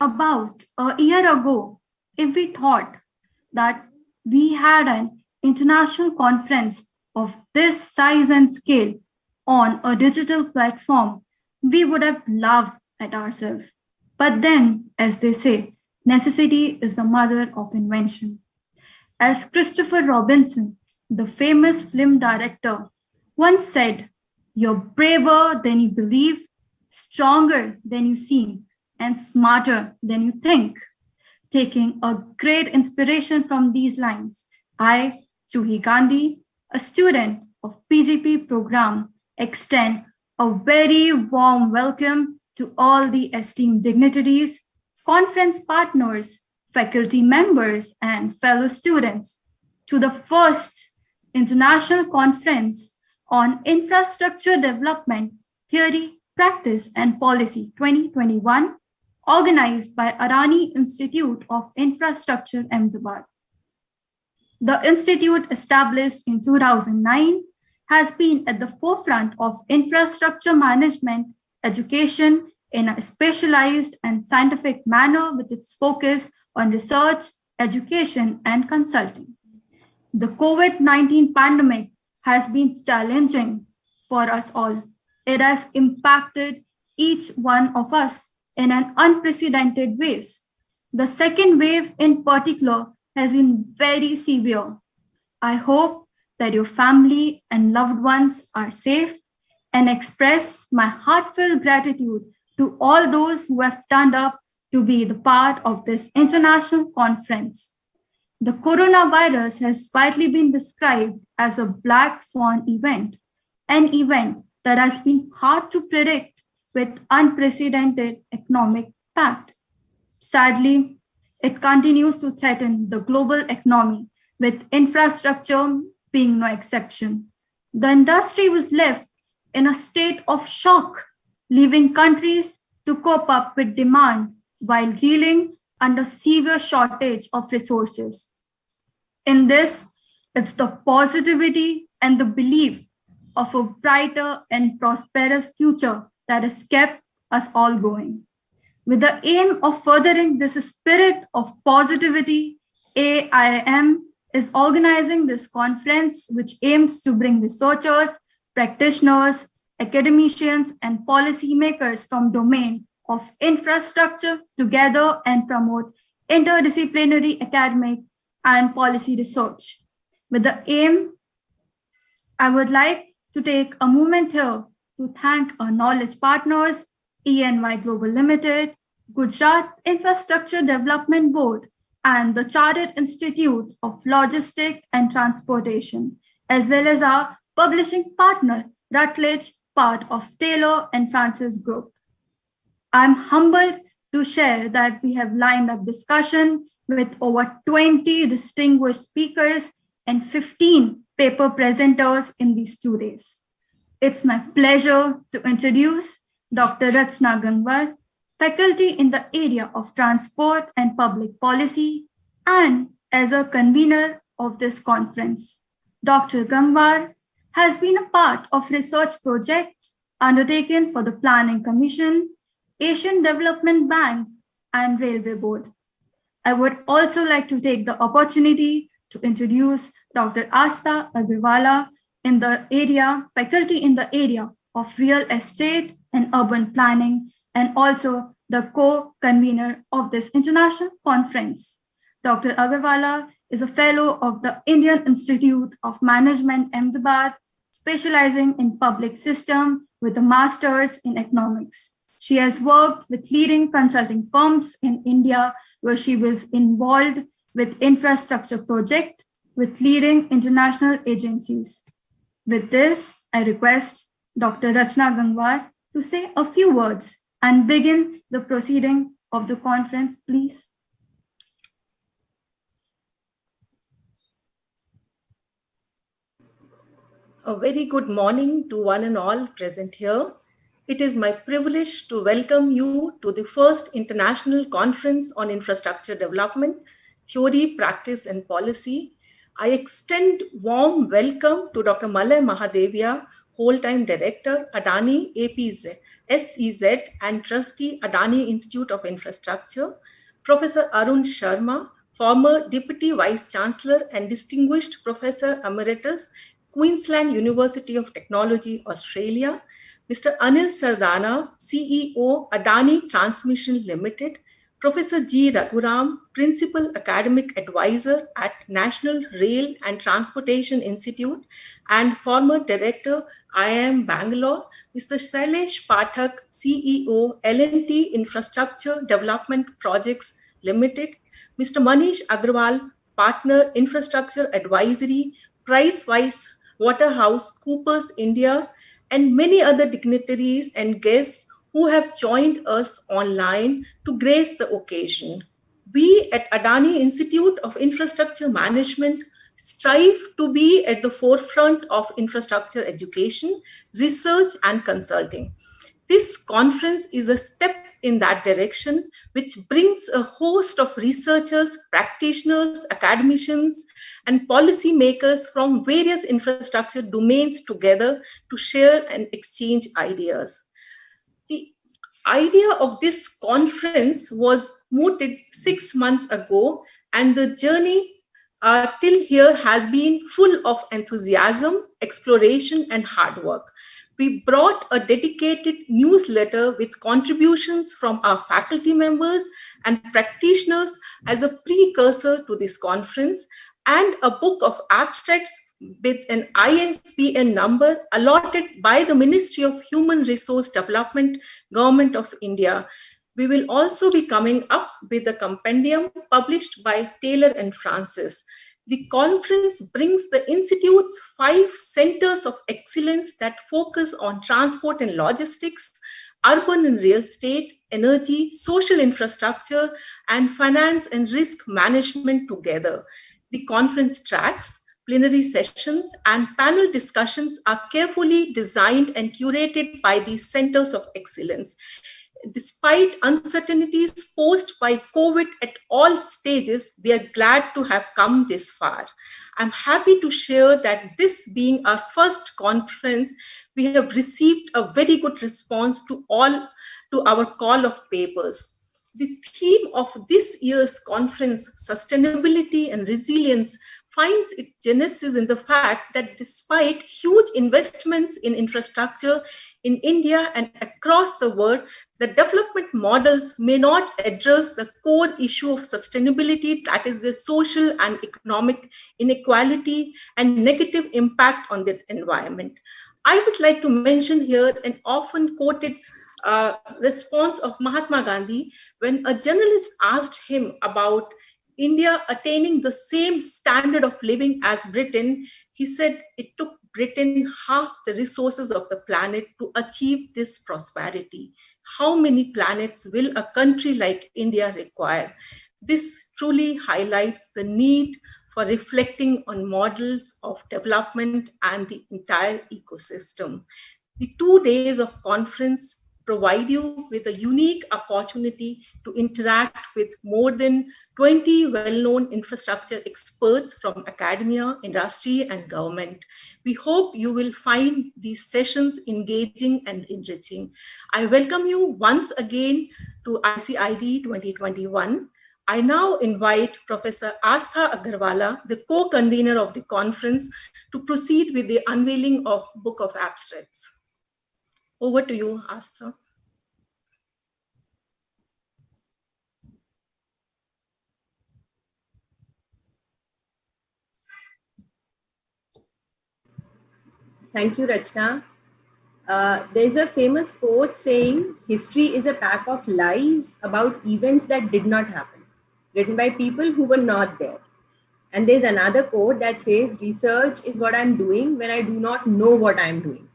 about a year ago, if we thought that we had an international conference of this size and scale on a digital platform, we would have laughed at ourselves. But then, as they say, necessity is the mother of invention. As Christopher Robinson, the famous film director, once said, "You're braver than you believe, stronger than you seem, and smarter than you think." Taking a great inspiration from these lines, I, Chuhi Gandhi, a student of PGP program, extend a very warm welcome to all the esteemed dignitaries, conference partners, faculty members, and fellow students to the first International Conference on Infrastructure Development, Theory, Practice, and Policy 2021, organized by Adani Institute of Infrastructure, Ahmedabad. The institute, established in 2009, has been at the forefront of infrastructure management education in a specialized and scientific manner with its focus on research, education, and consulting. The COVID-19 pandemic has been challenging for us all. It has impacted each one of us in an unprecedented ways. The second wave in particular has been very severe. I hope that your family and loved ones are safe and express my heartfelt gratitude to all those who have turned up to be the part of this international conference. The coronavirus has widely been described as a black swan event, an event that has been hard to predict with unprecedented economic impact. Sadly, it continues to threaten the global economy, with infrastructure being no exception. The industry was left in a state of shock, leaving countries to cope up with demand while reeling under severe shortage of resources. In this, it's the positivity and the belief of a brighter and prosperous future that has kept us all going. With the aim of furthering this spirit of positivity, AIIM is organizing this conference, which aims to bring researchers, practitioners, academicians, and policymakers from domain of infrastructure together and promote interdisciplinary academic and policy research. With the aim, I would like to take a moment here to thank our knowledge partners, ENY Global Limited, Gujarat Infrastructure Development Board, and the Chartered Institute of Logistics and Transportation, as well as our publishing partner, Rutledge, part of Taylor and Francis Group. I'm humbled to share that we have lined up discussion with over 20 distinguished speakers and 15 paper presenters in these 2 days. It's my pleasure to introduce Dr. Rachna Gangwar, faculty in the area of transport and public policy, and as a convener of this conference. Dr. Gangwar has been a part of research project undertaken for the Planning Commission, Asian Development Bank, and Railway Board. I would also like to take the opportunity to introduce Dr. Asta Agarwal in the area, faculty in the area of real estate and urban planning, and also the co-convener of this international conference. Dr. Agarwal is a fellow of the Indian Institute of Management, Ahmedabad, specializing in public system with a master's in economics. She has worked with leading consulting firms in India, where she was involved with infrastructure project with leading international agencies. With this, I request Dr. Rachna Gangwar to say a few words and begin the proceeding of the conference, please. A very good morning to one and all present here. It is my privilege to welcome you to the first International Conference on Infrastructure Development, Theory, Practice, and Policy. I extend warm welcome to Dr. Malay Mahadevia, Whole-time Director, Adani APZ, SEZ, and Trustee, Adani Institute of Infrastructure, Professor Arun Sharma, former Deputy Vice Chancellor and Distinguished Professor Emeritus, Queensland University of Technology, Australia, Mr. Anil Sardana, CEO, Adani Transmission Limited, Professor G. Raghuram, Principal Academic Advisor at National Rail and Transportation Institute and former Director, IIM Bangalore, Mr. Shailesh Pathak, CEO, L&T Infrastructure Development Projects Limited, Mr. Manish Agarwal, Partner Infrastructure Advisory, Price Waterhouse Coopers India, and many other dignitaries and guests who have joined us online to grace the occasion. We at Adani Institute of Infrastructure Management strive to be at the forefront of infrastructure education, research, and consulting. This conference is a step in that direction, which brings a host of researchers, practitioners, academicians, and policymakers from various infrastructure domains together to share and exchange ideas. The idea of this conference was mooted 6 months ago, and the journey till here has been full of enthusiasm, exploration, and hard work. We brought a dedicated newsletter with contributions from our faculty members and practitioners as a precursor to this conference, and a book of abstracts with an ISBN number allotted by the Ministry of Human Resource Development, Government of India. We will also be coming up with a compendium published by Taylor and Francis. The conference brings the Institute's 5 centers of excellence that focus on transport and logistics, urban and real estate, energy, social infrastructure, and finance and risk management together. The conference tracks, plenary sessions, and panel discussions are carefully designed and curated by these centers of excellence. Despite uncertainties posed by COVID at all stages, we are glad to have come this far. I'm happy to share that this being our first conference, we have received a very good response to our call of papers. The theme of this year's conference, sustainability and resilience, finds its genesis in the fact that despite huge investments in infrastructure in India and across the world, the development models may not address the core issue of sustainability, that is the social and economic inequality and negative impact on the environment. I would like to mention here an often quoted response of Mahatma Gandhi when a journalist asked him about India attaining the same standard of living as Britain. He said it took Britain half the resources of the planet to achieve this prosperity. How many planets will a country like India require? This truly highlights the need for reflecting on models of development and the entire ecosystem. The 2 days of conference provide you with a unique opportunity to interact with more than 20 well-known infrastructure experts from academia, industry, and government. We hope you will find these sessions engaging and enriching. I welcome you once again to ICID 2021. I now invite Professor Astha Agarwala, the co-convener of the conference, to proceed with the unveiling of Book of Abstracts. Over to you, Astha. Thank you, Rachna. There's a famous quote saying, history is a pack of lies about events that did not happen, written by people who were not there. And there's another quote that says, research is what I'm doing when I do not know what I'm doing.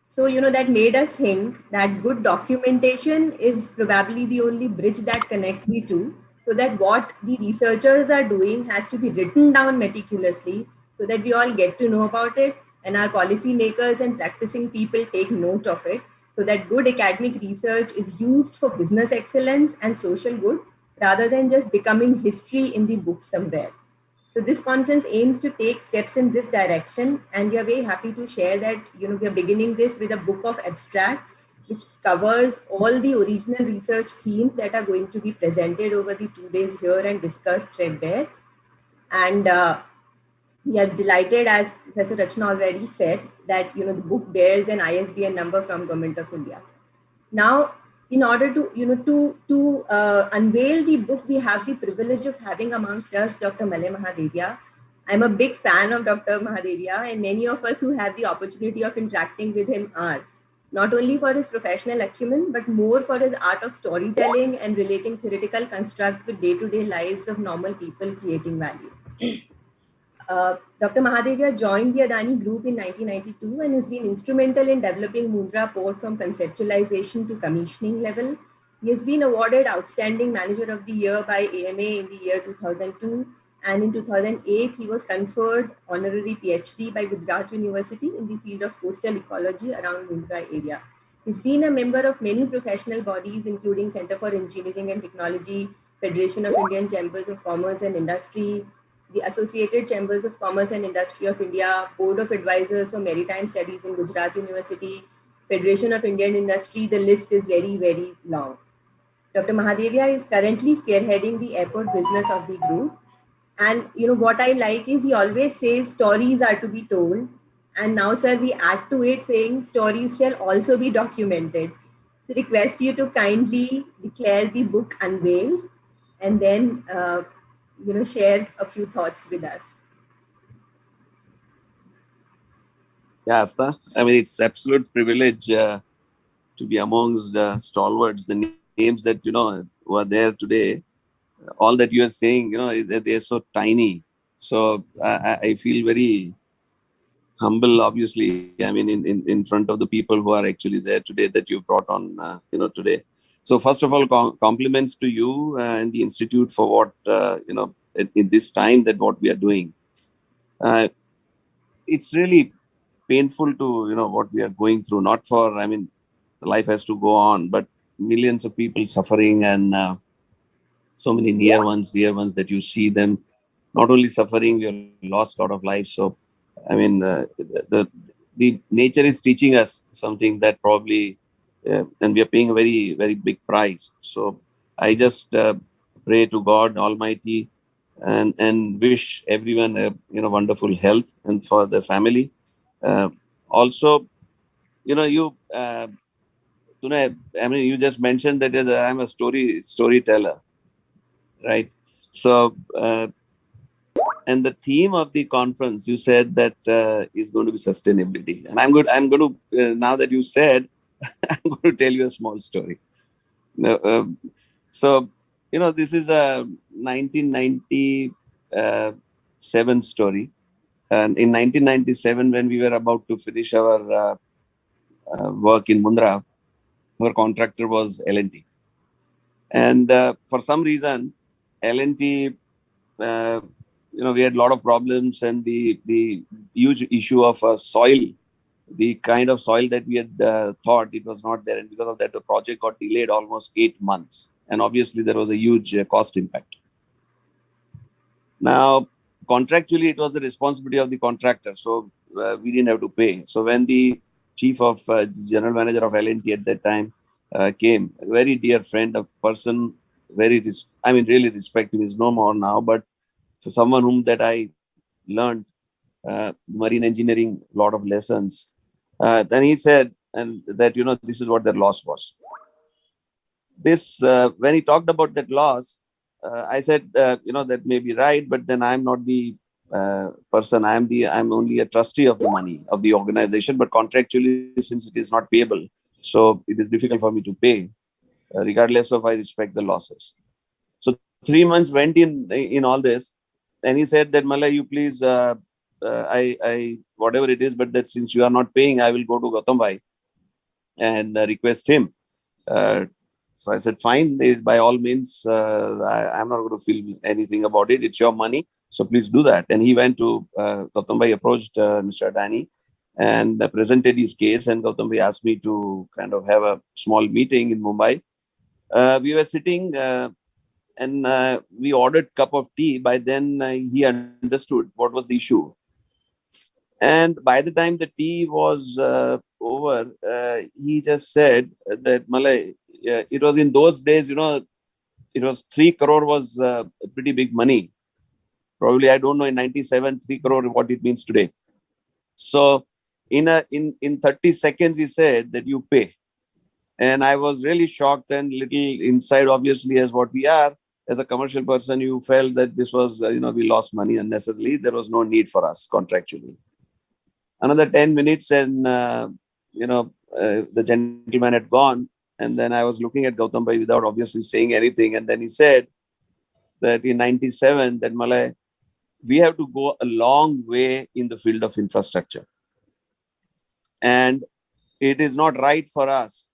So, that made us think that good documentation is probably the only bridge that connects the two, so that what the researchers are doing has to be written down meticulously so that we all get to know about it and our policymakers and practicing people take note of it, so that good academic research is used for business excellence and social good rather than just becoming history in the book somewhere. So this conference aims to take steps in this direction, and we are very happy to share that we are beginning this with a book of abstracts which covers all the original research themes that are going to be presented over the 2 days here and discussed threadbare. And we are delighted, as Professor Rachna already said, that the book bears an ISBN number from Government of India. Now, in order to unveil the book, we have the privilege of having amongst us Dr. Malay Mahadevia. I'm a big fan of Dr. Mahadevia, and many of us who have the opportunity of interacting with him are, not only for his professional acumen, but more for his art of storytelling and relating theoretical constructs with day-to-day lives of normal people creating value. Dr. Mahadevia joined the Adani group in 1992 and has been instrumental in developing Mundra port from conceptualization to commissioning level. He has been awarded Outstanding Manager of the Year by AMA in the year 2002, and in 2008 he was conferred honorary PhD by Gujarat University in the field of coastal ecology around Mundra area. He's been a member of many professional bodies, including Center for Engineering and Technology, Federation of Indian Chambers of Commerce and Industry, the Associated Chambers of Commerce and Industry of India, Board of Advisors for Maritime Studies in Gujarat University, Federation of Indian Industry. The list is very, very long. Dr. Mahadevia is currently spearheading the airport business of the group. And what I like is he always says stories are to be told. And now, sir, we add to it saying stories shall also be documented. So request you to kindly declare the book unveiled and then share a few thoughts with us. Yeah, Asta. I mean, it's absolute privilege to be amongst stalwarts, the names that, who are there today. All that you are saying, they're so tiny. So I feel very humble, obviously. I mean, in front of the people who are actually there today that you brought on, today. So first of all, compliments to you and the Institute for what, in this time that what we are doing. It's really painful to, what we are going through, not for, I mean, life has to go on, but millions of people suffering and so many dear ones that you see them not only suffering, we have lost a lot of lives. So, I mean, the nature is teaching us something that probably, and we are paying a very, very big price. So I just pray to God Almighty and wish everyone wonderful health and for the family. Also, I mean, you just mentioned that I'm a storyteller, right? So, and the theme of the conference, you said that is going to be sustainability. And I'm going to, now that you said, I'm going to tell you a small story. So, this is a 1997 story. And in 1997, when we were about to finish our work in Mundra, our contractor was L&T. And for some reason, L&T, we had a lot of problems, and the huge issue of soil, the kind of soil that we had thought it was not there. And because of that, the project got delayed almost 8 months. And obviously, there was a huge cost impact. Now, contractually, it was the responsibility of the contractor. So we didn't have to pay. So when the chief of general manager of L&T at that time came, a very dear friend, a person, really respect him, is no more now, but for someone whom that I learned marine engineering, a lot of lessons. Then he said, and that, this is what their loss was. This, when he talked about that loss, I said, that may be right, but then I'm not the person. I'm only a trustee of the money of the organization, but contractually, since it is not payable, so it is difficult for me to pay, regardless of I respect the losses. So 3 months went in all this, and he said that, Malay, you please, I whatever it is, but that since you are not paying, I will go to Gautam Bhai and request him. So I said, fine, by all means, I'm not going to feel anything about it. It's your money, so please do that. And he went to Gautam Bhai, approached Mr. Adani and presented his case. And Gautam Bhai asked me to kind of have a small meeting in Mumbai. We were sitting, we ordered cup of tea. By then, he understood what was the issue. And by the time the tea was over, he just said that, Malay, it was in those days, it was 3 crore was pretty big money. Probably, I don't know, in 97, 3 crore, what it means today. So in 30 seconds, he said that you pay. And I was really shocked and little inside, obviously, as what we are. As a commercial person, you felt that this was, we lost money unnecessarily. There was no need for us contractually. Another 10 minutes and, the gentleman had gone. And then I was looking at Gautam Bhai without obviously saying anything. And then he said that in 97, that Malay, we have to go a long way in the field of infrastructure. And it is not right for us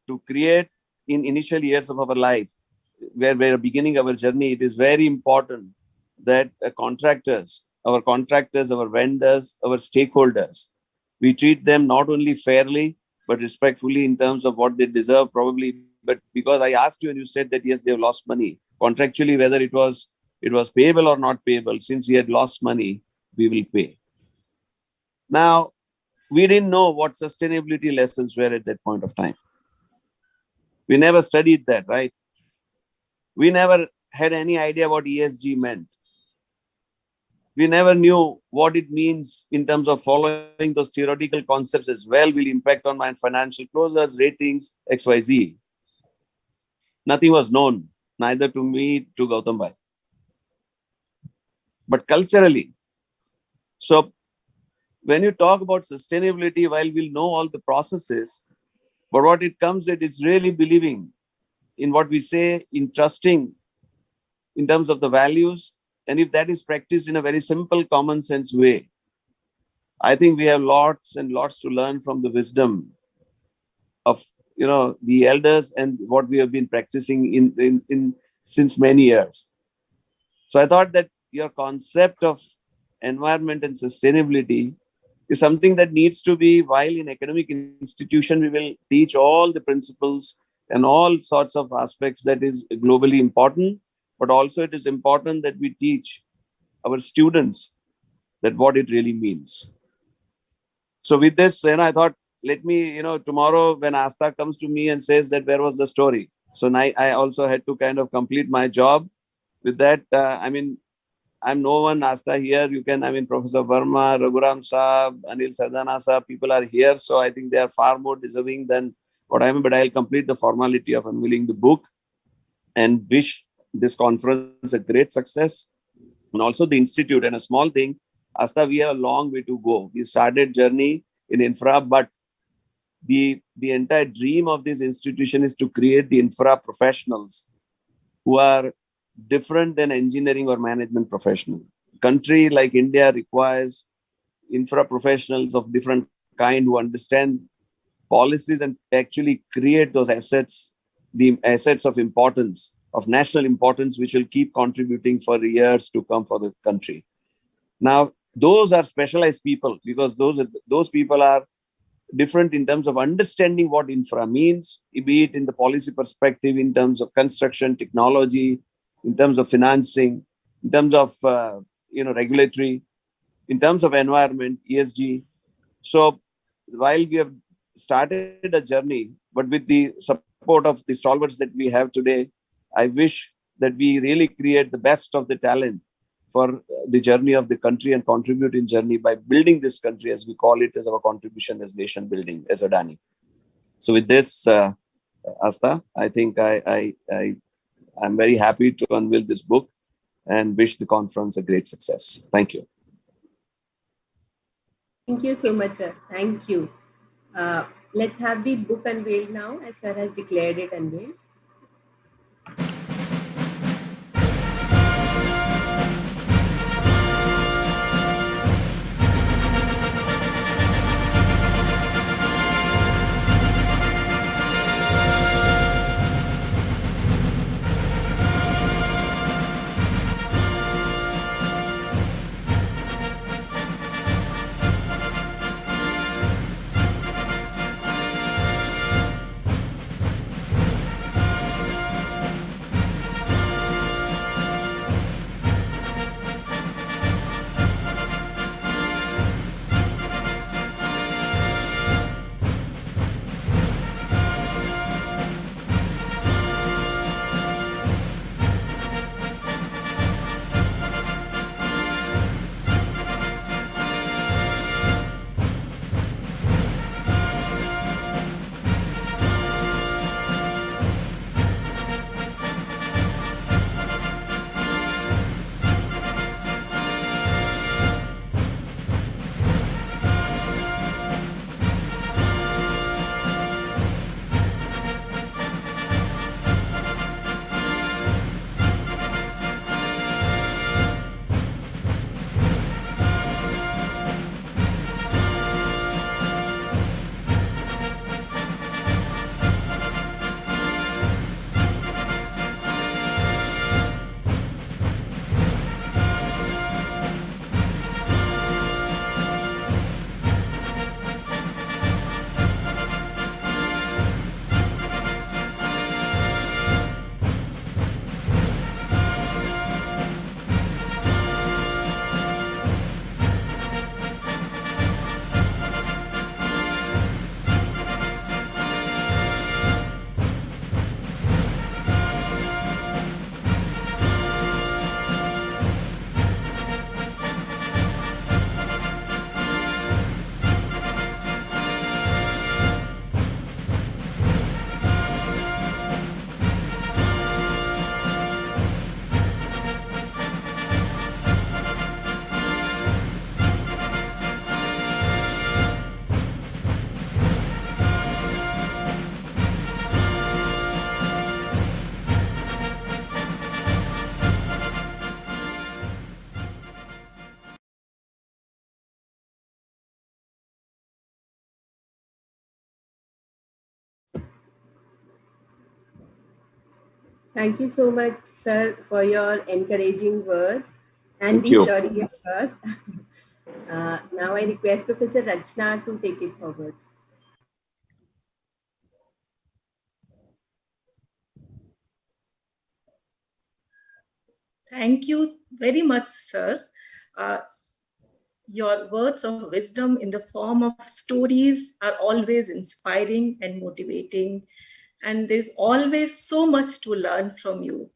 to create in initial years of our life, where we are beginning our journey. It is very important that our contractors, our vendors, our stakeholders, we treat them not only fairly, but respectfully in terms of what they deserve, probably. But because I asked you and you said that, yes, they've lost money. Contractually, whether it was payable or not payable, since we had lost money, we will pay. Now, we didn't know what sustainability lessons were at that point of time. We never studied that, right? We never had any idea what ESG meant. We never knew what it means in terms of following those theoretical concepts as well will impact on my financial closures, ratings, XYZ. Nothing was known, neither to me, to Gautam Bhai. But culturally, so when you talk about sustainability, while we'll know all the processes, but what it comes at is really believing in what we say, in trusting in terms of the values. And if that is practiced in a very simple, common sense way, I think we have lots and lots to learn from the wisdom of the elders and what we have been practicing in since many years. So I thought that your concept of environment and sustainability is something that needs to be, while in academic institution we will teach all the principles and all sorts of aspects that is globally important, but also it is important that we teach our students that what it really means. So with this, I thought, let me, tomorrow when Asta comes to me and says that where was the story? So now I also had to kind of complete my job. With that, I'm no one, Asta here. You can, Professor Verma, Raghuram Saab, Anil, Sardana Saab, people are here. So I think they are far more deserving than what I am, but I'll complete the formality of unveiling the book and wish this conference a great success. And also the institute. And a small thing, Asta, we have a long way to go. We started journey in infra, but the entire dream of this institution is to create the infra professionals who are different than engineering or management professional. Country like India requires infra professionals of different kind who understand policies and actually create those assets, the assets of importance, of national importance, which will keep contributing for years to come for the country. Now, those are specialized people because those people are different in terms of understanding what infra means, be it in the policy perspective, in terms of construction, technology, in terms of financing, in terms of regulatory, in terms of environment, ESG. So while we have started a journey, but with the support of the stalwarts that we have today, I wish that we really create the best of the talent for the journey of the country and contribute in journey by building this country, as we call it, as our contribution as nation building, as Adani. So with this, Asta, I think I'm very happy to unveil this book and wish the conference a great success. Thank you. Thank you so much, sir. Thank you. Let's have the book unveiled now, as sir has declared it unveiled. Thank you so much, sir, for your encouraging words and Thank the you. story, of course. Now I request Professor Rachna to take it forward. Thank you very much, sir. Your words of wisdom in the form of stories are always inspiring and motivating, and there's always so much to learn from you.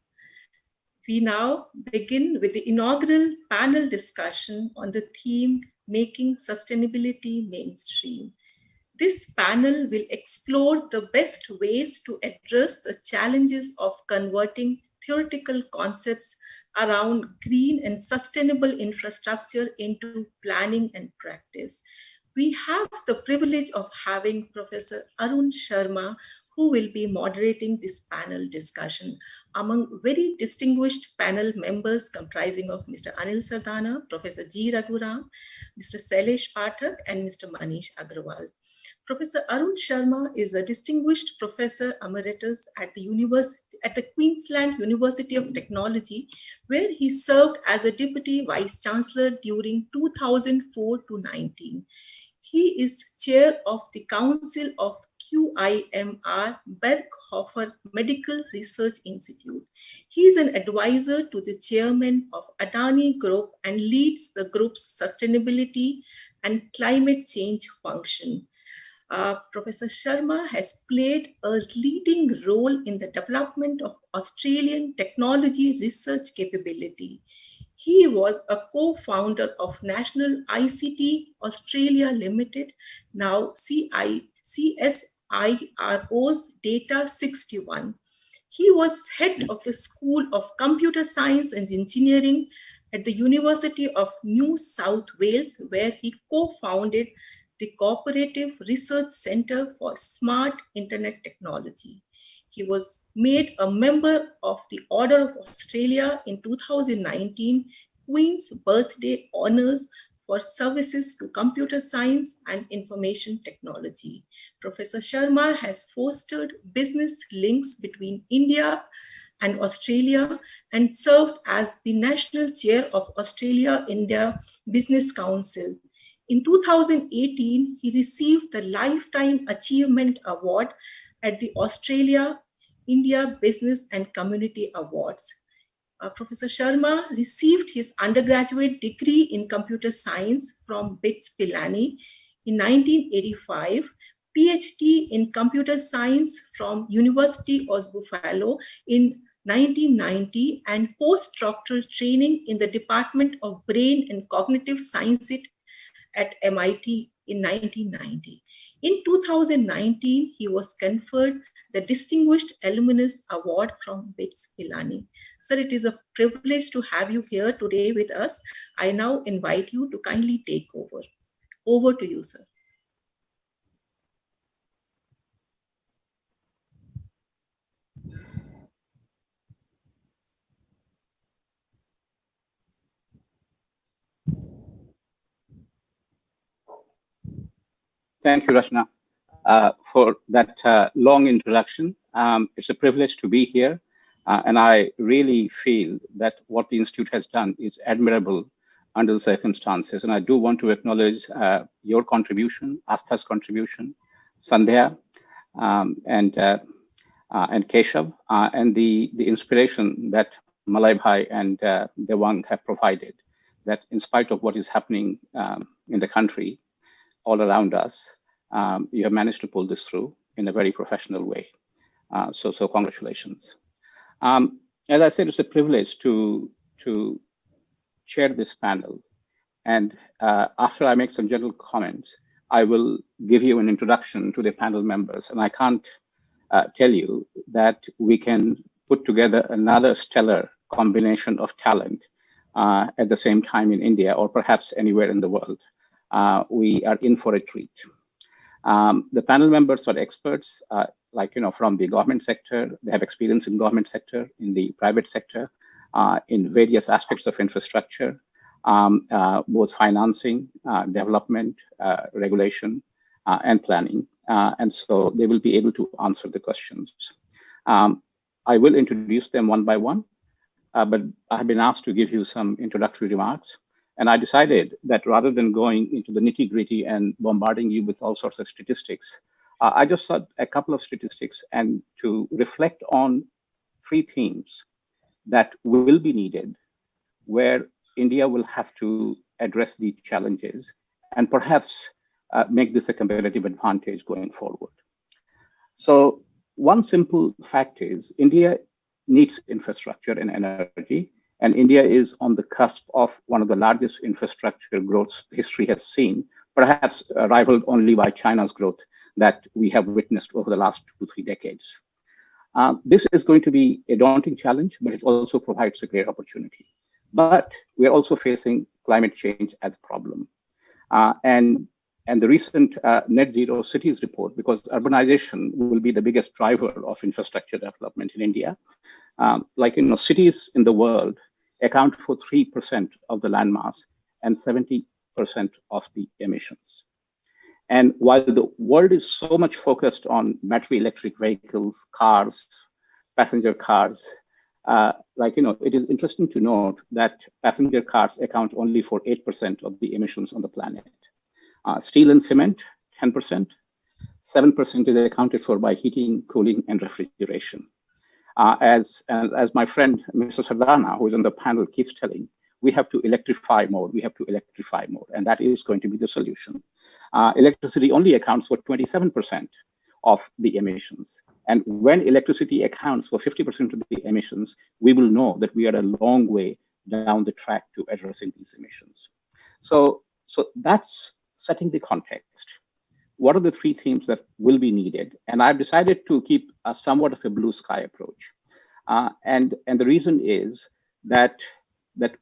We now begin with the inaugural panel discussion on the theme Making Sustainability Mainstream. This panel will explore the best ways to address the challenges of converting theoretical concepts around green and sustainable infrastructure into planning and practice. We have the privilege of having Professor Arun Sharma, who will be moderating this panel discussion among very distinguished panel members comprising of Mr. Anil Sardana, Professor G. Raghuram, Mr. Shailesh Pathak, and Mr. Manish Agarwal. Professor Arun Sharma is a distinguished professor emeritus at the Queensland University of Technology, where he served as a deputy vice chancellor during 2004 to 19. He is chair of the Council of QIMR Berghofer Medical Research Institute. He is an advisor to the chairman of Adani Group and leads the group's sustainability and climate change function. Professor Sharma has played a leading role in the development of Australian technology research capability. He was a co-founder of National ICT Australia Limited, now CSIRO's Data 61. He was head of the School of Computer Science and Engineering at the University of New South Wales, where he co-founded the Cooperative Research Centre for Smart Internet Technology. He was made a member of the Order of Australia in 2019 Queen's Birthday Honours for services to computer science and information technology. Professor Sharma has fostered business links between India and Australia and served as the National Chair of Australia-India Business Council. In 2018, he received the Lifetime Achievement Award at the Australia-India Business and Community Awards. Professor Sharma received his undergraduate degree in computer science from BITS Pilani in 1985, PhD in computer science from University of Buffalo in 1990, and postdoctoral training in the Department of Brain and Cognitive Sciences at MIT in 1990. In 2019, he was conferred the Distinguished Alumnus Award from BITS Pilani. Sir, it is a privilege to have you here today with us. I now invite you to kindly take over. Over to you, sir. Thank you, Rachna, for that long introduction. It's a privilege to be here, and I really feel that what the Institute has done is admirable under the circumstances. And I do want to acknowledge your contribution, Astha's contribution, Sandhya, and Keshav, and the inspiration that Malay Bhai and Devang have provided, that in spite of what is happening in the country, all around us, you have managed to pull this through in a very professional way. So congratulations. As I said, it's a privilege to chair this panel. And after I make some general comments, I will give you an introduction to the panel members. And I can't tell you that we can put together another stellar combination of talent at the same time in India, or perhaps anywhere in the world. We are in for a treat. The panel members are experts, from the government sector. They have experience in government sector, in the private sector, in various aspects of infrastructure, both financing, development, regulation, and planning. And so they will be able to answer the questions. I will introduce them one by one, but I have been asked to give you some introductory remarks. And I decided that rather than going into the nitty gritty and bombarding you with all sorts of statistics, I just thought a couple of statistics and to reflect on three themes that will be needed where India will have to address the challenges and perhaps make this a competitive advantage going forward. So one simple fact is India needs infrastructure and energy, and India is on the cusp of one of the largest infrastructure growths history has seen, perhaps rivaled only by China's growth that we have witnessed over the last 2-3 decades. This is going to be a daunting challenge, but it also provides a great opportunity. But we are also facing climate change as a problem. And the recent Net Zero Cities report, because urbanization will be the biggest driver of infrastructure development in India. Cities in the world account for 3% of the landmass and 70% of the emissions. And while the world is so much focused on battery electric vehicles, cars, passenger cars, it is interesting to note that passenger cars account only for 8% of the emissions on the planet. Steel and cement, 10%, 7% is accounted for by heating, cooling, and refrigeration. As my friend, Mr. Sardana, who is on the panel, keeps telling, we have to electrify more, and that is going to be the solution. Electricity only accounts for 27% of the emissions. And when electricity accounts for 50% of the emissions, we will know that we are a long way down the track to addressing these emissions. So that's setting the context. What are the three themes that will be needed? And I've decided to keep a somewhat of a blue sky approach. And the reason is that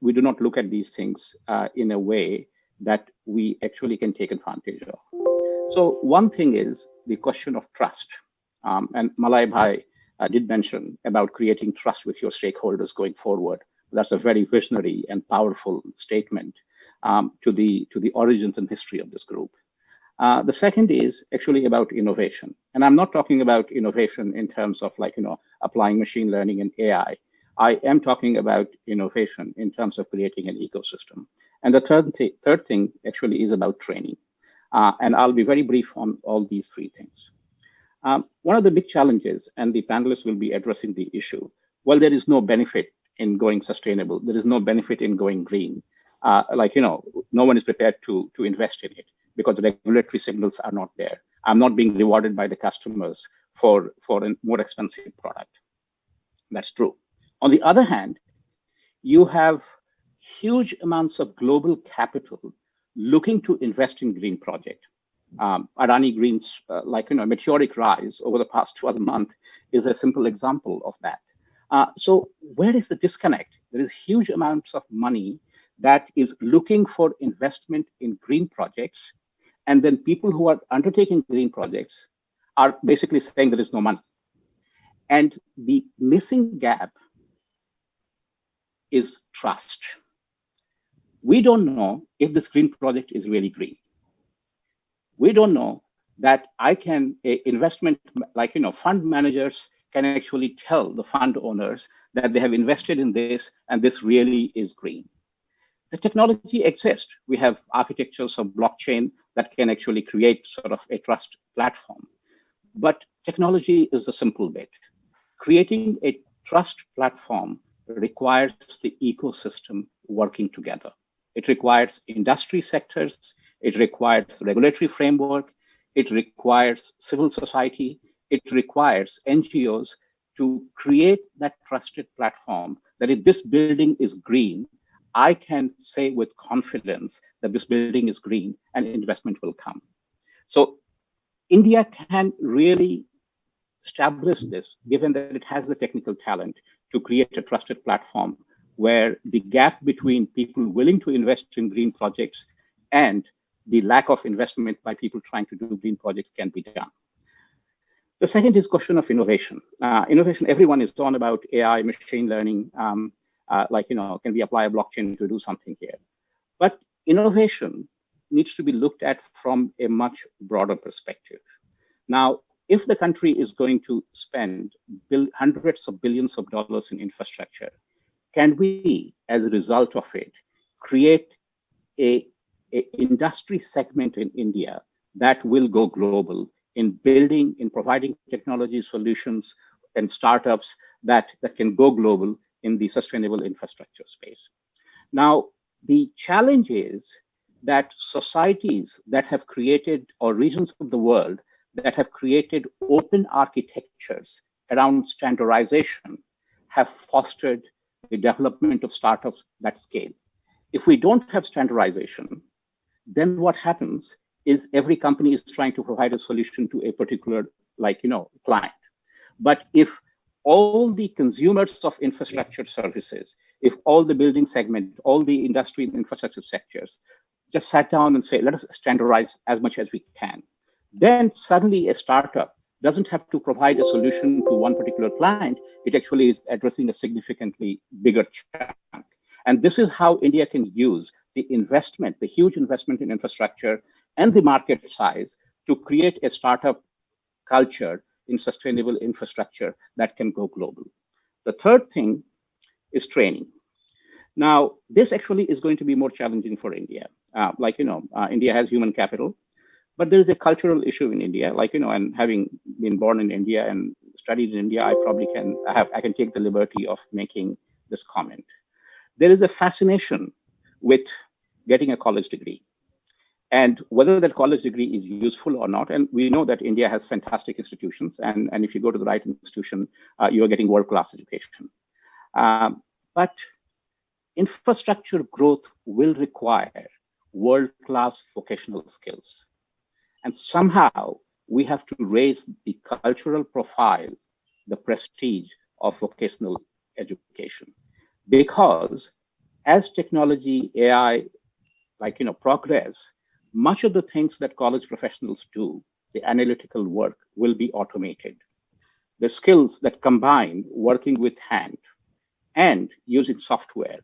we do not look at these things in a way that we actually can take advantage of. So one thing is the question of trust. And Malay Bhai did mention about creating trust with your stakeholders going forward. That's a very visionary and powerful statement to the origins and history of this group. The second is actually about innovation. And I'm not talking about innovation in terms of applying machine learning and AI. I am talking about innovation in terms of creating an ecosystem. And the third thing actually is about training. And I'll be very brief on all these three things. One of the big challenges, and the panelists will be addressing the issue, well, there is no benefit in going sustainable. There is no benefit in going green. No one is prepared to invest in it because the regulatory signals are not there. I'm not being rewarded by the customers for a more expensive product. That's true. On the other hand, you have huge amounts of global capital looking to invest in green project. Adani Green's meteoric rise over the past 12 months is a simple example of that. So where is the disconnect? There is huge amounts of money that is looking for investment in green projects. And then people who are undertaking green projects are basically saying there is no money. And the missing gap is trust. We don't know if this green project is really green. We don't know that investment, fund managers can actually tell the fund owners that they have invested in this and this really is green. The technology exists. We have architectures of blockchain that can actually create sort of a trust platform. But technology is the simple bit. Creating a trust platform requires the ecosystem working together. It requires industry sectors. It requires regulatory framework. It requires civil society. It requires NGOs to create that trusted platform that if this building is green, I can say with confidence that this building is green and investment will come. So India can really establish this, given that it has the technical talent to create a trusted platform where the gap between people willing to invest in green projects and the lack of investment by people trying to do green projects can be done. The second is question of innovation. Innovation, everyone is on about AI, machine learning, can we apply a blockchain to do something here? But innovation needs to be looked at from a much broader perspective. Now, if the country is going to spend hundreds of billions of dollars in infrastructure, can we, as a result of it, create a industry segment in India that will go global in building, in providing technology solutions and startups that can go global in the sustainable infrastructure space? Now, the challenge is that societies that have created, or regions of the world that have created open architectures around standardization, have fostered the development of startups that scale. If we don't have standardization, then what happens is every company is trying to provide a solution to a particular, client. But if all the consumers of infrastructure services, if all the building segment, all the industry and infrastructure sectors just sat down and say, let us standardize as much as we can, then suddenly a startup doesn't have to provide a solution to one particular client. It actually is addressing a significantly bigger chunk. And this is how India can use the investment, the huge investment in infrastructure and the market size to create a startup culture in sustainable infrastructure that can go global. The third thing is training. Now, this actually is going to be more challenging for India. India has human capital, but there is a cultural issue in India, and having been born in India and studied in India, I can take the liberty of making this comment. There is a fascination with getting a college degree, and whether that college degree is useful or not. And we know that India has fantastic institutions, and if you go to the right institution, you're getting world-class education. But infrastructure growth will require world-class vocational skills. And somehow we have to raise the cultural profile, the prestige of vocational education. Because as technology, AI, progress, much of the things that college professionals do, the analytical work, will be automated. The skills that combine working with hand and using software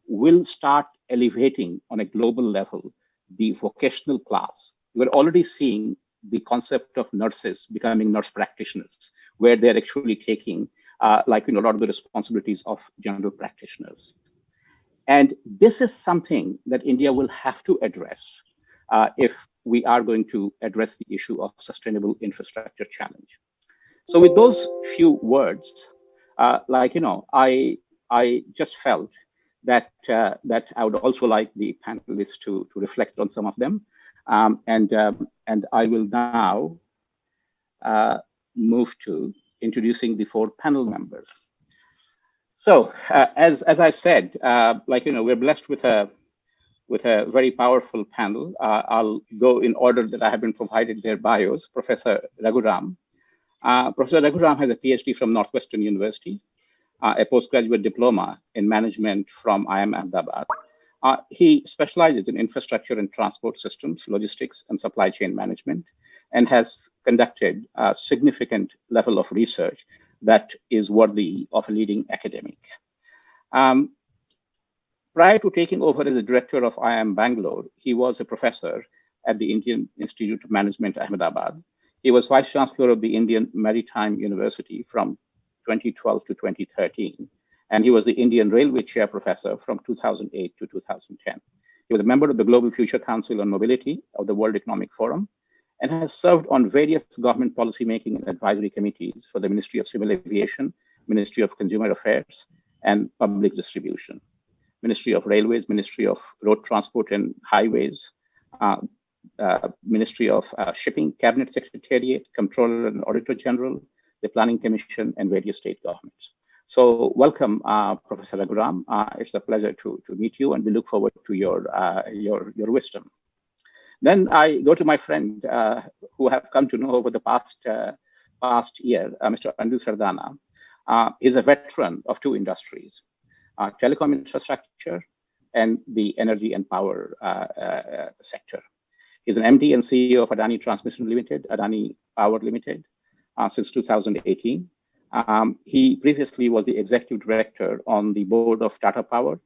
will start elevating on a global level the vocational class. We're already seeing the concept of nurses becoming nurse practitioners, where they're actually taking a lot of the responsibilities of general practitioners. And this is something that India will have to address if we are going to address the issue of sustainable infrastructure challenge. So with those few words, I just felt that I would also like the panelists to reflect on some of them. And I will now move to introducing the 4 panel members. So as I said, we're blessed with a very powerful panel. I'll go in order that I have been provided their bios. Professor Raghuram. Professor Raghuram has a PhD from Northwestern University, a postgraduate diploma in management from IIM Ahmedabad. He specializes in infrastructure and transport systems, logistics, and supply chain management, and has conducted a significant level of research that is worthy of a leading academic. Prior to taking over as the director of IIM Bangalore, he was a professor at the Indian Institute of Management, Ahmedabad. He was vice chancellor of the Indian Maritime University from 2012 to 2013. And he was the Indian Railway Chair Professor from 2008 to 2010. He was a member of the Global Future Council on Mobility of the World Economic Forum, and has served on various government policymaking and advisory committees for the Ministry of Civil Aviation, Ministry of Consumer Affairs and Public Distribution, Ministry of Railways, Ministry of Road Transport and Highways, Ministry of Shipping, Cabinet Secretariat, Comptroller and Auditor General, the Planning Commission, and various state governments. So welcome, Professor Raghuram. It's a pleasure to meet you, and we look forward to your wisdom. Then I go to my friend who have come to know over the past year, Mr. Anil Sardana. He's a veteran of 2 industries, telecom infrastructure and the energy and power sector. He's an MD and CEO of Adani Transmission Limited, Adani Power Limited, since 2018. He previously was the executive director on the board of Tata Power.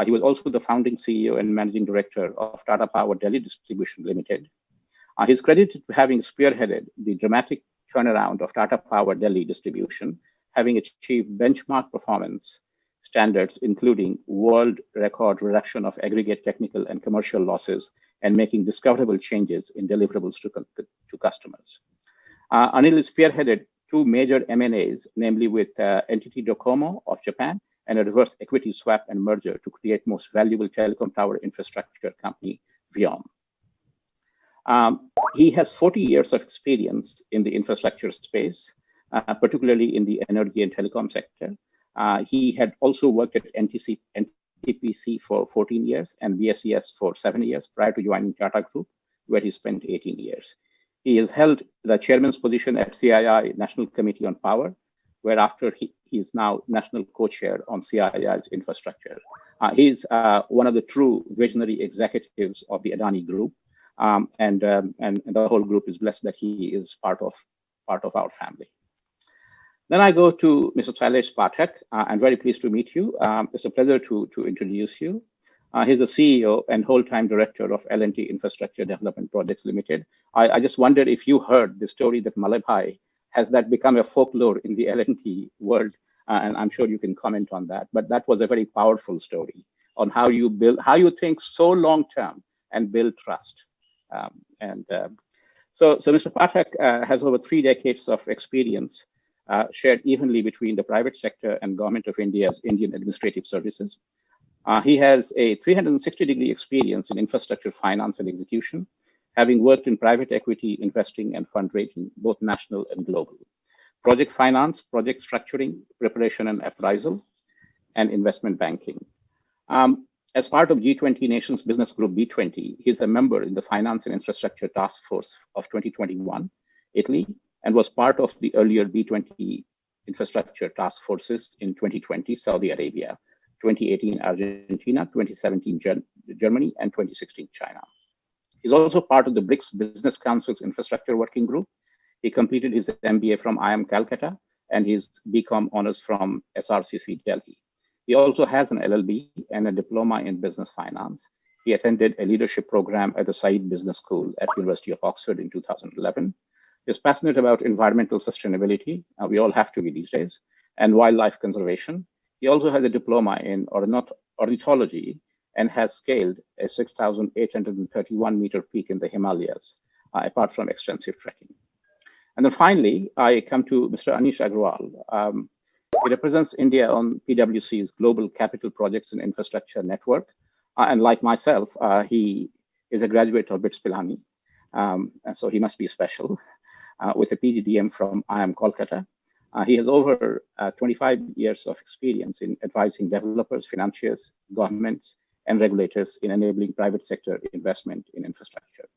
He was also the founding CEO and managing director of Tata Power Delhi Distribution Limited. He's credited to having spearheaded the dramatic turnaround of Tata Power Delhi distribution, having achieved benchmark performance standards, including world record reduction of aggregate technical and commercial losses, and making discoverable changes in deliverables to customers. Anil has spearheaded two major M&As, namely with NTT Docomo of Japan and a reverse equity swap and merger to create most valuable telecom tower infrastructure company, Viom. He has 40 years of experience in the infrastructure space, particularly in the energy and telecom sector. He had also worked at NTPC for 14 years and BSES for 7 years prior to joining Tata Group, where he spent 18 years. He has held the chairman's position at CII National Committee on Power, whereafter he is now national co-chair on CII's infrastructure. He's one of the true visionary executives of the Adani Group, and the whole group is blessed that he is part of our family. Then I go to Mr. Shailesh Pathak. I'm very pleased to meet you. It's a pleasure to introduce you. He's the CEO and whole-time director of L&T Infrastructure Development Projects Limited. I just wondered if you heard the story that Malabhai, has that become a folklore in the L&T world? And I'm sure you can comment on that. But that was a very powerful story on how you build, how you think so long-term and build trust. So Mr. Pathak has over 3 decades of experience shared evenly between the private sector and Government of India's Indian Administrative Services. He has a 360-degree experience in infrastructure finance and execution, having worked in private equity, investing, and fundraising, both national and global, project finance, project structuring, preparation and appraisal, and investment banking. As part of G20 Nations Business Group B20, he's a member in the Finance and Infrastructure Task Force of 2021, Italy, and was part of the earlier B20 Infrastructure Task Forces in 2020, Saudi Arabia, 2018, Argentina, 2017, Germany, and 2016, China. He's also part of the BRICS Business Council's Infrastructure Working Group. He completed his MBA from IIM Calcutta and his BCom honors from SRCC Delhi. He also has an LLB and a diploma in business finance. He attended a leadership program at the Said Business School at University of Oxford in 2011. He's passionate about environmental sustainability, we all have to be these days, and wildlife conservation. He also has a diploma in ornithology and has scaled a 6,831 meter peak in the Himalayas, apart from extensive trekking. And then finally, I come to Mr. Anish Agarwal. He represents India on PwC's Global Capital Projects and Infrastructure Network. And like myself, he is a graduate of BITS Pilani, so he must be special, with a PGDM from IIM Kolkata. He has over 25 years of experience in advising developers, financiers, governments, and regulators in enabling private sector investment in infrastructure.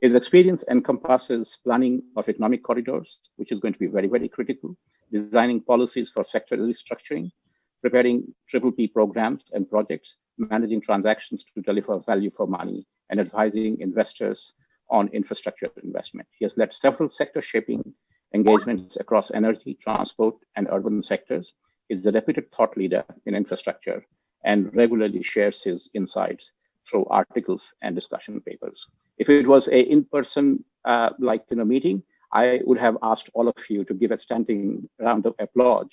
His experience encompasses planning of economic corridors, which is going to be very, very critical, designing policies for sector restructuring, preparing PPP programs and projects, managing transactions to deliver value for money, and advising investors on infrastructure investment. He has led several sector shaping engagements across energy, transport, and urban sectors. He is a reputed thought leader in infrastructure and regularly shares his insights through articles and discussion papers. If it was a in-person meeting, I would have asked all of you to give a standing round of applause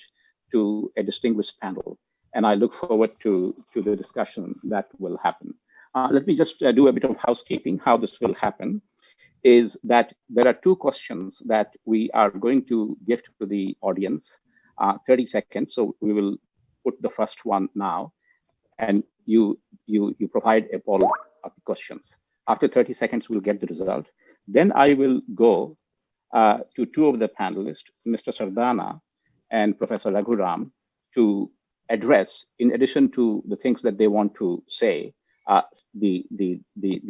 to a distinguished panel. And I look forward to the discussion that will happen. Let me just do a bit of housekeeping. How this will happen is that there are 2 questions that we are going to give to the audience, 30 seconds. So we will put the first one now, and you provide a poll of the questions. After 30 seconds, we'll get the result. Then I will go to 2 of the panelists, Mr. Sardana and Professor Raghuram, to address, in addition to the things that they want to say, the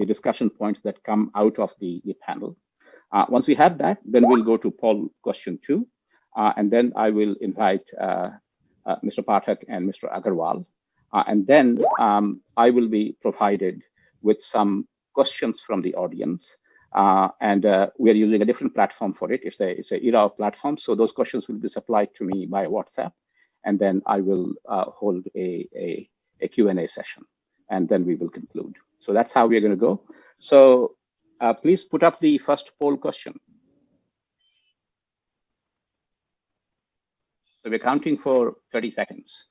discussion points that come out of the panel. Once we have that, then we'll go to poll question 2, and then I will invite Mr. Pathak and Mr. Agarwal, and then I will be provided with some questions from the audience. And we are using a different platform for it. It's a ERA platform. So those questions will be supplied to me by WhatsApp. And then I will hold a Q&A session. And then we will conclude. So that's how we're going to go. So please put up the first poll question. So we're counting for 30 seconds.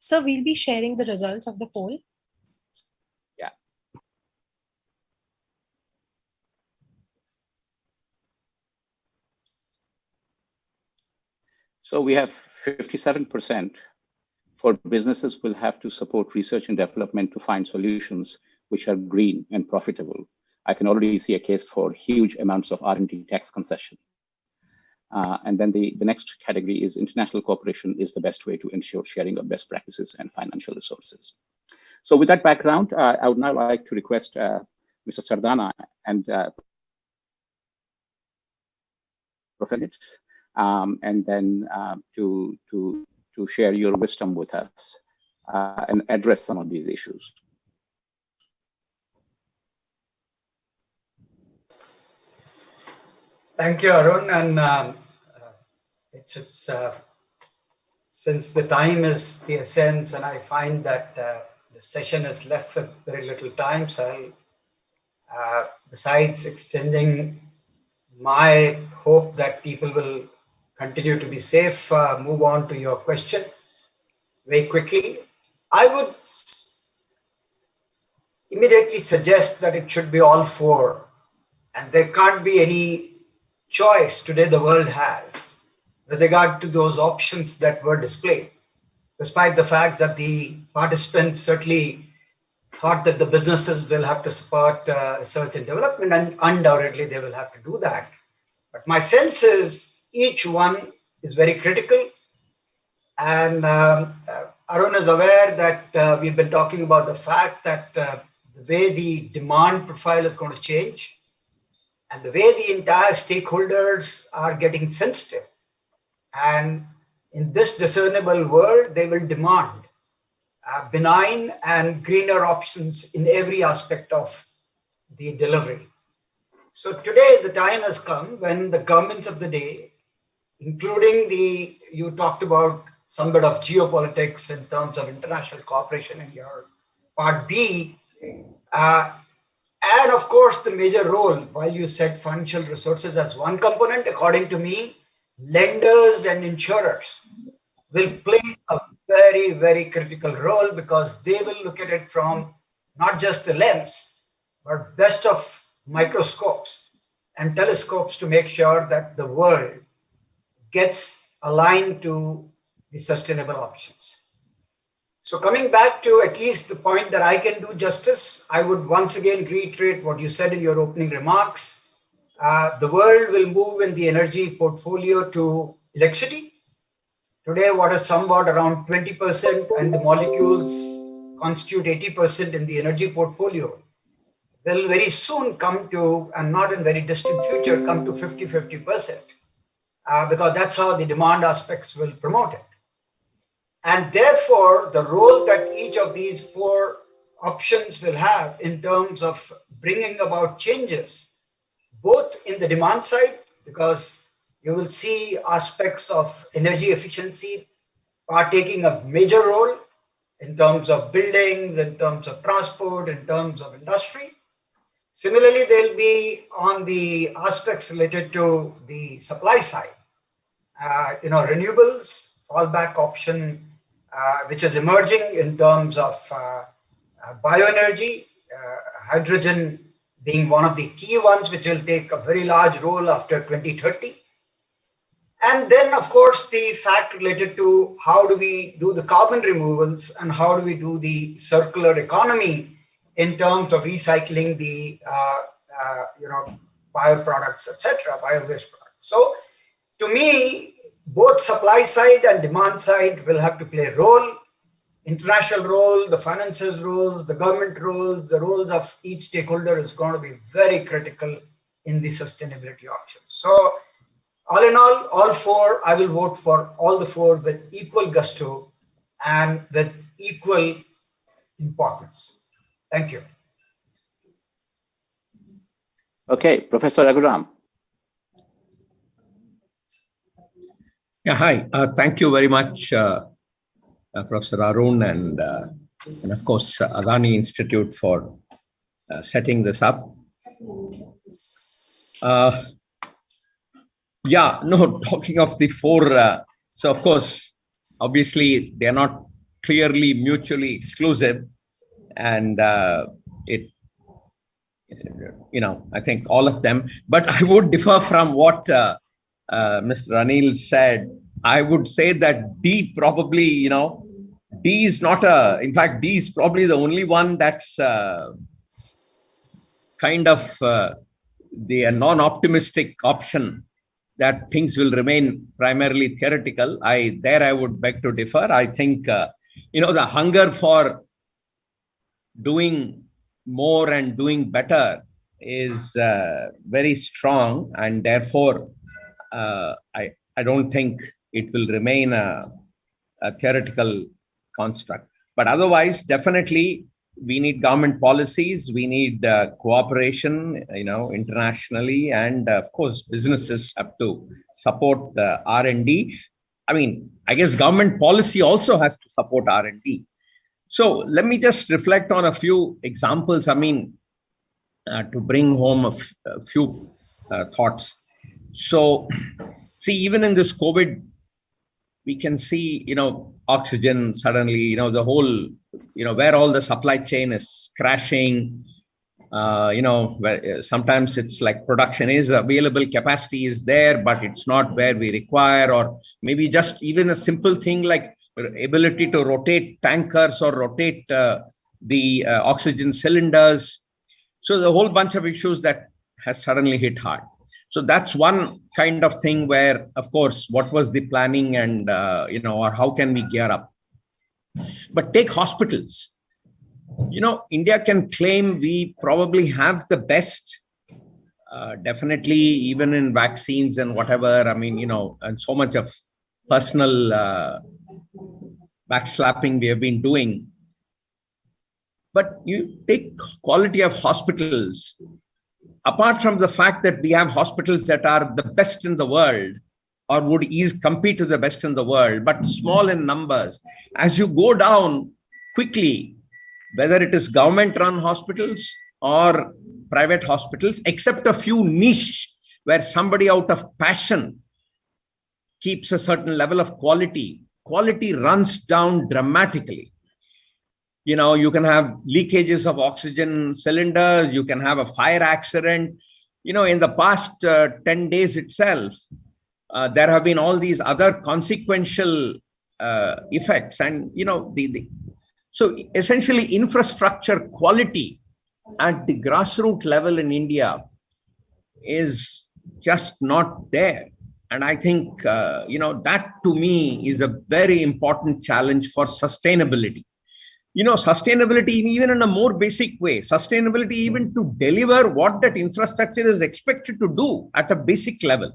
So we'll be sharing the results of the poll. Yeah. So we have 57% for businesses will have to support research and development to find solutions which are green and profitable. I can already see a case for huge amounts of R&D tax concession. And then the next category is international cooperation is the best way to ensure sharing of best practices and financial resources. So with that background, I would now like to request Mr. Sardana and Prof, and then to share your wisdom with us and address some of these issues. Thank you, Arun. And since the time is the essence, and I find that the session is left with very little time, so I'll, besides extending my hope that people will continue to be safe, move on to your question very quickly. I would immediately suggest that it should be all four, and there can't be any choice today the world has with regard to those options that were displayed, despite the fact that the participants certainly thought that the businesses will have to support research and development, and undoubtedly they will have to do that. But my sense is each one is very critical. And Arun is aware that we've been talking about the fact that the way the demand profile is going to change and the way the entire stakeholders are getting sensitive. And in this discernible world, they will demand benign and greener options in every aspect of the delivery. So today, the time has come when the governments of the day, including you talked about some bit of geopolitics in terms of international cooperation in your part B, and of course, the major role, while you said financial resources as one component, according to me, lenders and insurers will play a very, very critical role because they will look at it from not just the lens, but best of microscopes and telescopes to make sure that the world gets aligned to the sustainable options. So coming back to at least the point that I can do justice, I would once again reiterate what you said in your opening remarks. The world will move in the energy portfolio to electricity. Today, what is somewhat around 20% and the molecules constitute 80% in the energy portfolio will very soon come to, and not in very distant future, come to 50-50%, because that's how the demand aspects will promote it. And therefore, the role that each of these four options will have in terms of bringing about changes, both in the demand side, because you will see aspects of energy efficiency partaking a major role in terms of buildings, in terms of transport, in terms of industry. Similarly, they'll be on the aspects related to the supply side, renewables, fallback option, which is emerging in terms of bioenergy, hydrogen being one of the key ones, which will take a very large role after 2030. And then, of course, the fact related to how do we do the carbon removals and how do we do the circular economy in terms of recycling the bioproducts, etc., bio-waste products. So to me, both supply side and demand side will have to play a role international role, the finances roles, the government roles, the roles of each stakeholder is going to be very critical in the sustainability option. So all in all four, I will vote for all the four with equal gusto and with equal importance. Thank you. Okay, Professor Raghuram. Yeah, hi. Thank you very much, Professor Arun and of course, Adani Institute for setting this up. Yeah, no, talking of the four, so of course, obviously, they're not clearly mutually exclusive. And I think all of them, but I would differ from what Mr. Anil said. I would say that D probably, D is not in fact, D is probably the only one that's kind of the non-optimistic option, that things will remain primarily theoretical. I would beg to differ. I think, the hunger for doing more and doing better is very strong, and therefore, I don't think it will remain a theoretical construct. But otherwise, definitely, we need government policies, we need cooperation, internationally, and of course, businesses have to support R&D. I mean, I guess government policy also has to support R&D. So let me just reflect on a few examples. I mean, to bring home a few thoughts. So, see, even in this COVID, we can see, oxygen suddenly, the whole, where all the supply chain is crashing. Where sometimes it's like production is available, capacity is there, but it's not where we require, or maybe just even a simple thing like ability to rotate tankers or rotate the oxygen cylinders. So the whole bunch of issues that has suddenly hit hard. So that's one kind of thing where, of course, what was the planning and, or how can we gear up? But take hospitals. India can claim we probably have the best, definitely even in vaccines and whatever. I mean, and so much of personal backslapping we have been doing. But you take quality of hospitals, apart from the fact that we have hospitals that are the best in the world or would compete to the best in the world, but small in numbers, as you go down quickly, whether it is government-run hospitals or private hospitals, except a few niche where somebody out of passion keeps a certain level of quality runs down dramatically. You can have leakages of oxygen cylinders, you can have a fire accident. In the past 10 days itself, there have been all these other consequential effects. And, so essentially infrastructure quality at the grassroots level in India is just not there. And I think, that to me is a very important challenge for sustainability. Sustainability, even in a more basic way, sustainability even to deliver what that infrastructure is expected to do at a basic level.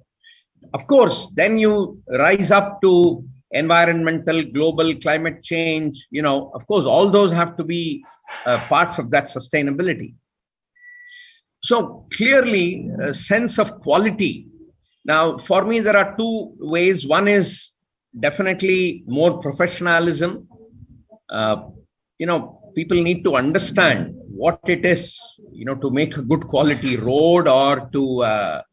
Of course, then you rise up to environmental, global climate change, of course, all those have to be parts of that sustainability. So clearly, a sense of quality. Now, for me, there are two ways. One is definitely more professionalism. People need to understand what it is, to make a good quality road or to,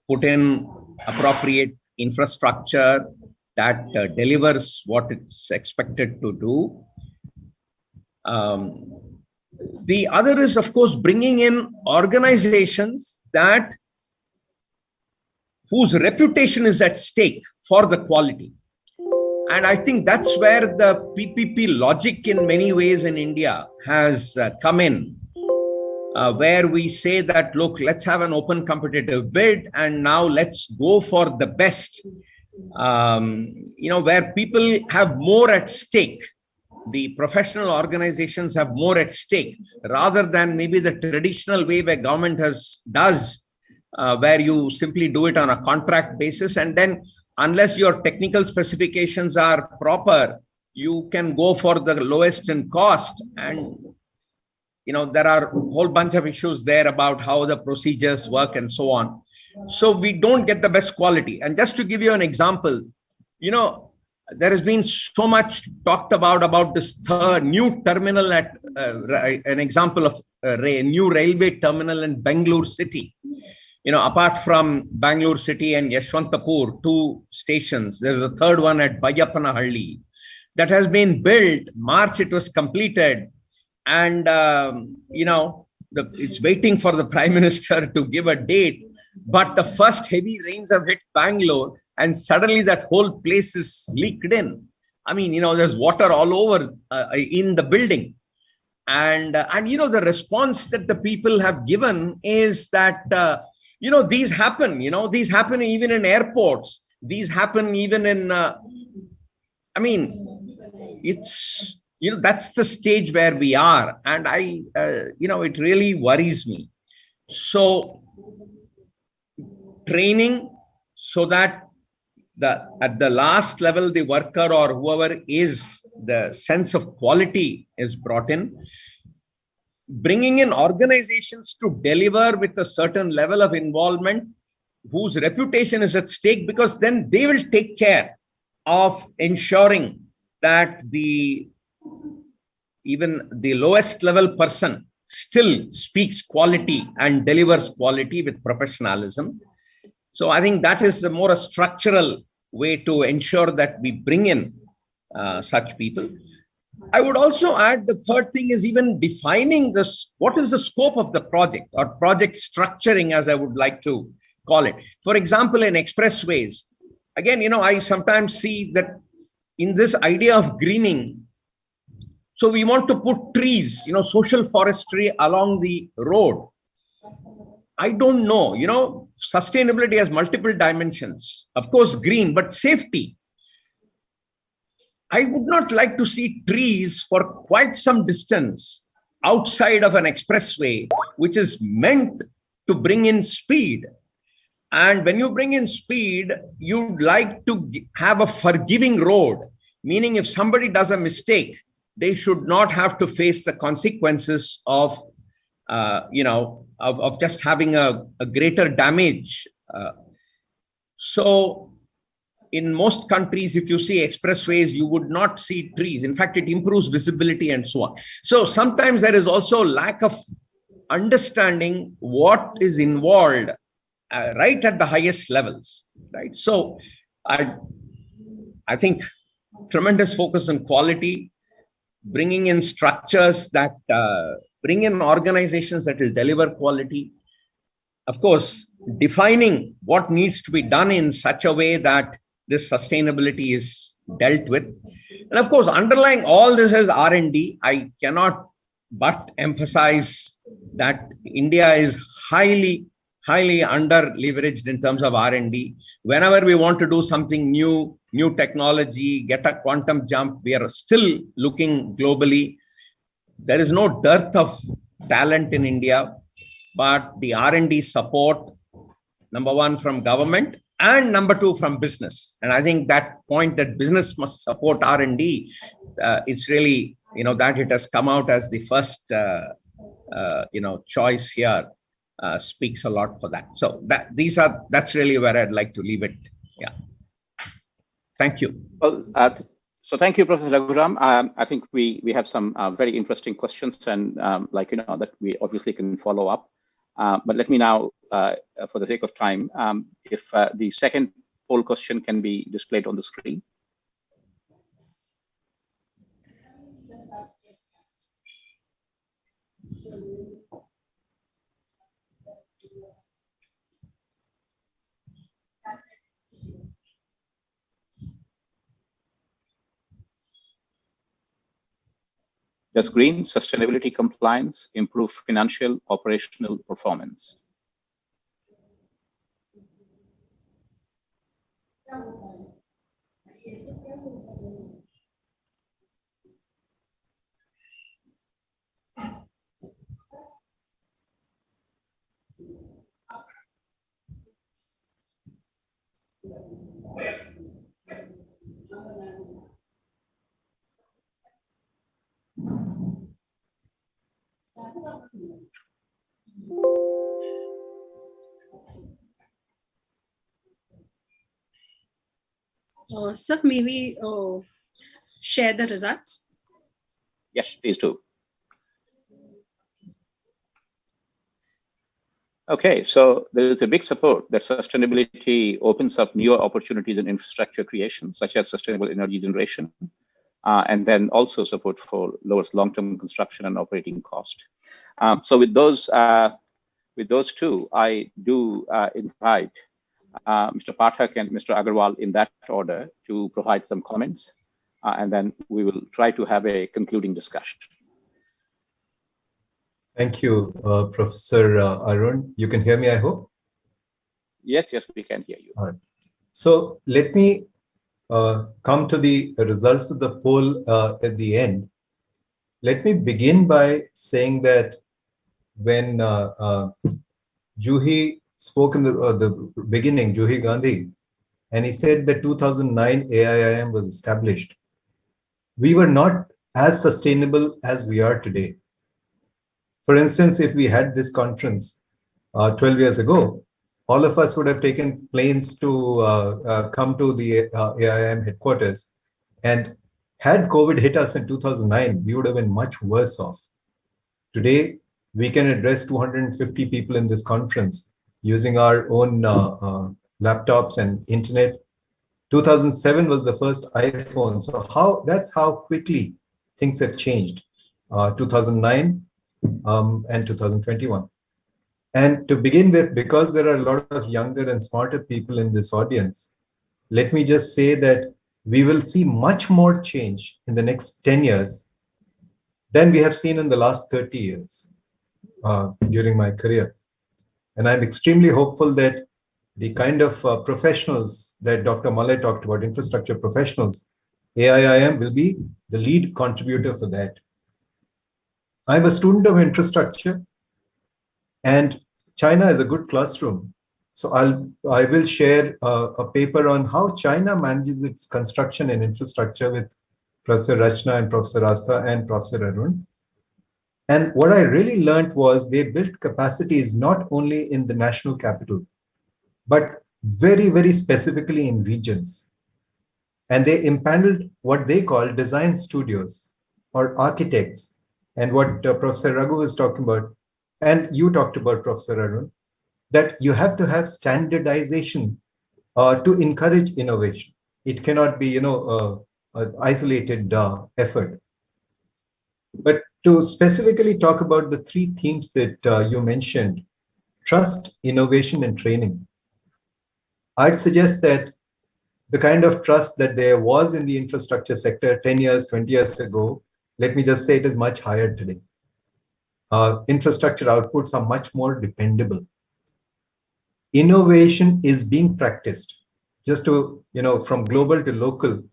put in appropriate infrastructure that delivers what it's expected to do. The other is, of course, bringing in organizations whose reputation is at stake for the quality. And I think that's where the PPP logic in many ways in India has come in, where we say that, look, let's have an open competitive bid and now let's go for the best. where people have more at stake. The professional organizations have more at stake rather than maybe the traditional way where government does, where you simply do it on a contract basis, and then unless your technical specifications are proper, you can go for the lowest in cost. And there are a whole bunch of issues there about how the procedures work and so on. So we don't get the best quality. And just to give you an example, there has been so much talked about this new terminal at an example of a new railway terminal in Bangalore city. Apart from Bangalore city and Yeshwantapur, 2 stations, there's a third one at Bayyapanahalli that has been built. March it was completed, and it's waiting for the Prime Minister to give a date. But the first heavy rains have hit Bangalore, and suddenly that whole place is leaked in. I mean, there's water all over in the building. And the response that the people have given is that, these happen, these happen even in airports. These happen even in, it's, that's the stage where we are. And it really worries me. So training so that at the last level, the worker or whoever is, the sense of quality is brought in. Bringing in organizations to deliver with a certain level of involvement, whose reputation is at stake, because then they will take care of ensuring that even the lowest level person still speaks quality and delivers quality with professionalism. So I think that is more a structural way to ensure that we bring in such people. I would also add the third thing is even defining this, what is the scope of the project, or project structuring, as I would like to call it. For example, in expressways, again, I sometimes see that in this idea of greening, so we want to put trees, social forestry along the road. I don't know, sustainability has multiple dimensions. Of course, green, but safety. I would not like to see trees for quite some distance outside of an expressway, which is meant to bring in speed. And when you bring in speed, you'd like to have a forgiving road, meaning if somebody does a mistake, they should not have to face the consequences of just having a greater damage. So in most countries, if you see expressways, you would not see trees. In fact, it improves visibility and so on. So sometimes there is also lack of understanding what is involved right at the highest levels, right? So I think tremendous focus on quality, bringing in structures that bring in organizations that will deliver quality. Of course, defining what needs to be done in such a way that this sustainability is dealt with. And of course, underlying all this is R&D. I cannot but emphasize that India is highly under leveraged in terms of R&D. Whenever we want to do something new technology, get a quantum jump, we are still looking globally. There is no dearth of talent in India, but the R&D support, number one, from government, and number two, from business. And I think that point that business must support R&D, it's really, that it has come out as the first, choice here, speaks a lot for that. So that's really where I'd like to leave it. Yeah. Thank you. Well, so thank you, Professor Raghuram. I think we have some very interesting questions, and that we obviously can follow up. But let me now, for the sake of time, if the second poll question can be displayed on the screen. Does green sustainability compliance improve financial operational performance? Sir, may we share the results? Yes, please do. Okay, so there is a big support that sustainability opens up newer opportunities in infrastructure creation, such as sustainable energy generation, and then also support for lowest long-term construction and operating cost. So with those two, I do invite Mr. Pathak and Mr. Agarwal in that order to provide some comments, and then we will try to have a concluding discussion. Thank you, Professor Arun. You can hear me, I hope? Yes, we can hear you. All right. So let me come to the results of the poll at the end. Let me begin by saying that when Juhi spoke in the beginning, Juhi Gandhi, and he said that 2009 AIIM was established, we were not as sustainable as we are today. For instance, if we had this conference 12 years ago, all of us would have taken planes to come to the AIIM headquarters. And had COVID hit us in 2009, we would have been much worse off. Today, we can address 250 people in this conference using our own laptops and internet. 2007 was the first iPhone. So that's how quickly things have changed. 2009 and 2021. And to begin with, because there are a lot of younger and smarter people in this audience, let me just say that we will see much more change in the next 10 years than we have seen in the last 30 years during my career. And I'm extremely hopeful that the kind of professionals that Dr. Malay talked about, infrastructure professionals, AIIM will be the lead contributor for that. I'm a student of infrastructure, and China is a good classroom. So I will share a paper on how China manages its construction and infrastructure with Professor Rachna and Professor Asta and Professor Arun. And what I really learned was they built capacities not only in the national capital, but very, very specifically in regions. And they impaneled what they call design studios or architects. And what Professor Raghu was talking about, and you talked about, Professor Arun, that you have to have standardization to encourage innovation. It cannot be, an isolated effort. But to specifically talk about the three themes that you mentioned, trust, innovation, and training, I'd suggest that the kind of trust that there was in the infrastructure sector 10 years, 20 years ago, let me just say it is much higher today. Infrastructure outputs are much more dependable. Innovation is being practiced. Just to, from global to local,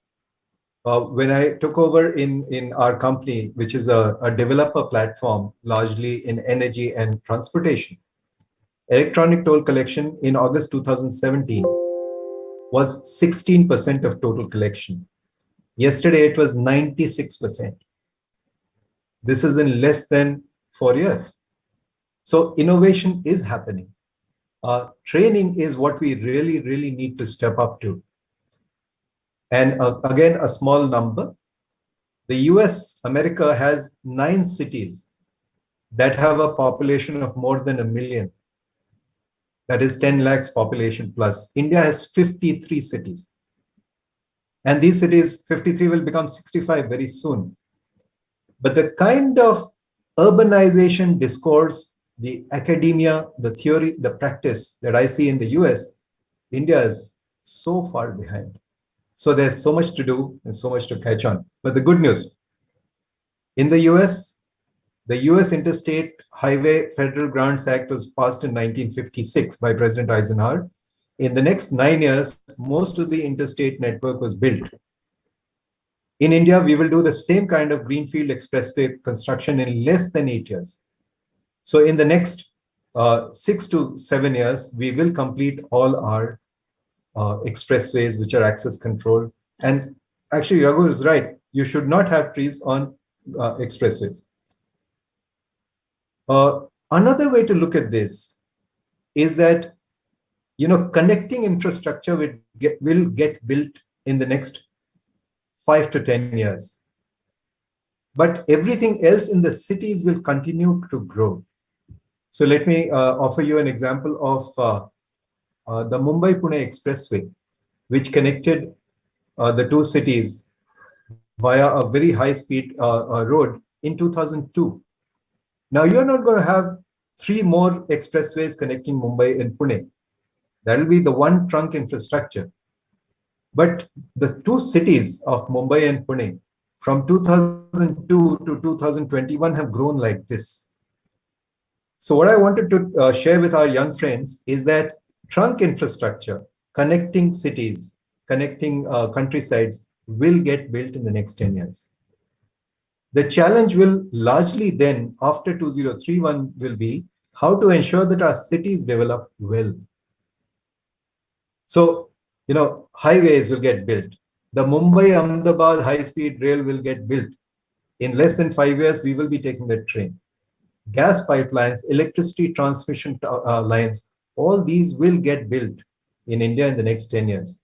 when I took over in our company, which is a developer platform, largely in energy and transportation, electronic toll collection in August 2017 was 16% of total collection. Yesterday, it was 96%. This is in less than 4 years. So innovation is happening. Training is what we really, really need to step up to. And again, a small number. The US, America has 9 cities that have a population of more than 1 million. That is 10 lakhs population plus. India has 53 cities. And these cities, 53 will become 65 very soon. But the kind of urbanization discourse, the academia, the theory, the practice that I see in the US, India is so far behind. So there's so much to do and so much to catch on. But the good news, in the US Interstate Highway Federal Grants Act was passed in 1956 by President Eisenhower. In the next 9 years, most of the interstate network was built. In India, we will do the same kind of greenfield expressway construction in less than 8 years. So in the next 6 to 7 years, we will complete all our expressways, which are access controlled. And actually, Raghu is right. You should not have trees on expressways. Another way to look at this is that, connecting infrastructure will get built in the next 5 to 10 years. But everything else in the cities will continue to grow. So let me offer you an example of the Mumbai-Pune Expressway, which connected the two cities via a very high-speed road in 2002. Now, you're not going to have 3 more expressways connecting Mumbai and Pune. That will be the one trunk infrastructure. But the two cities of Mumbai and Pune from 2002 to 2021 have grown like this. So what I wanted to share with our young friends is that trunk infrastructure, connecting cities, connecting countrysides will get built in the next 10 years. The challenge will largely then, after 2031, will be how to ensure that our cities develop well. So, highways will get built. The Mumbai-Ahmedabad high-speed rail will get built. In less than 5 years, we will be taking the train. Gas pipelines, electricity transmission lines, all these will get built in India in the next 10 years.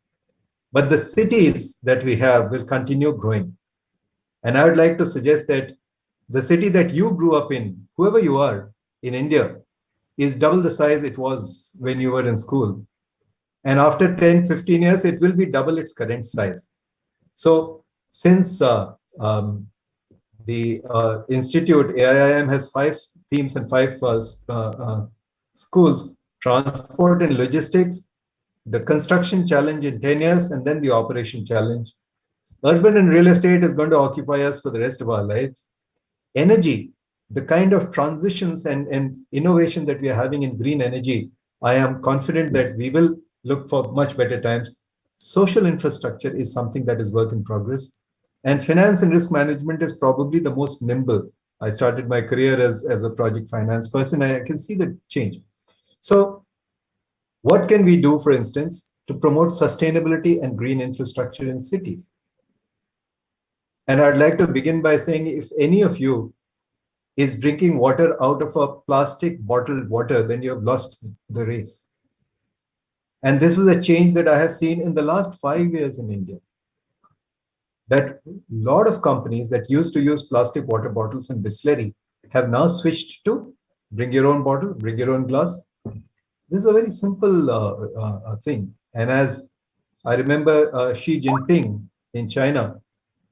But the cities that we have will continue growing. And I would like to suggest that the city that you grew up in, whoever you are in India, is double the size it was when you were in school. And after 10, 15 years, it will be double its current size. So since the institute, AIIM, has 5 themes and 5 schools: transport and logistics, the construction challenge in 10 years, and then the operation challenge. Urban and real estate is going to occupy us for the rest of our lives. Energy, the kind of transitions and innovation that we are having in green energy, I am confident that we will look for much better times. Social infrastructure is something that is work in progress. And finance and risk management is probably the most nimble. I started my career as a project finance person. I can see the change. So what can we do, for instance, to promote sustainability and green infrastructure in cities? And I'd like to begin by saying, if any of you is drinking water out of a plastic bottled water, then you have lost the race. And this is a change that I have seen in the last 5 years in India. That a lot of companies that used to use plastic water bottles and Bisleri have now switched to bring your own bottle, bring your own glass. This is a very simple thing. And as I remember Xi Jinping in China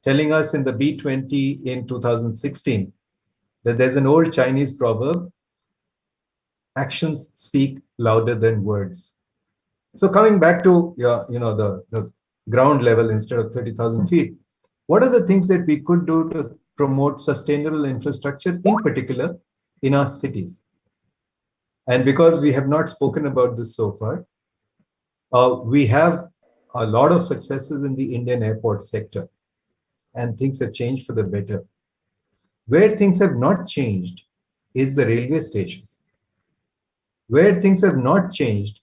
telling us in the B20 in 2016 that there's an old Chinese proverb, actions speak louder than words. So coming back to the ground level instead of 30,000 feet, what are the things that we could do to promote sustainable infrastructure, in particular in our cities? And because we have not spoken about this so far, we have a lot of successes in the Indian airport sector, and things have changed for the better. Where things have not changed is the railway stations. Where things have not changed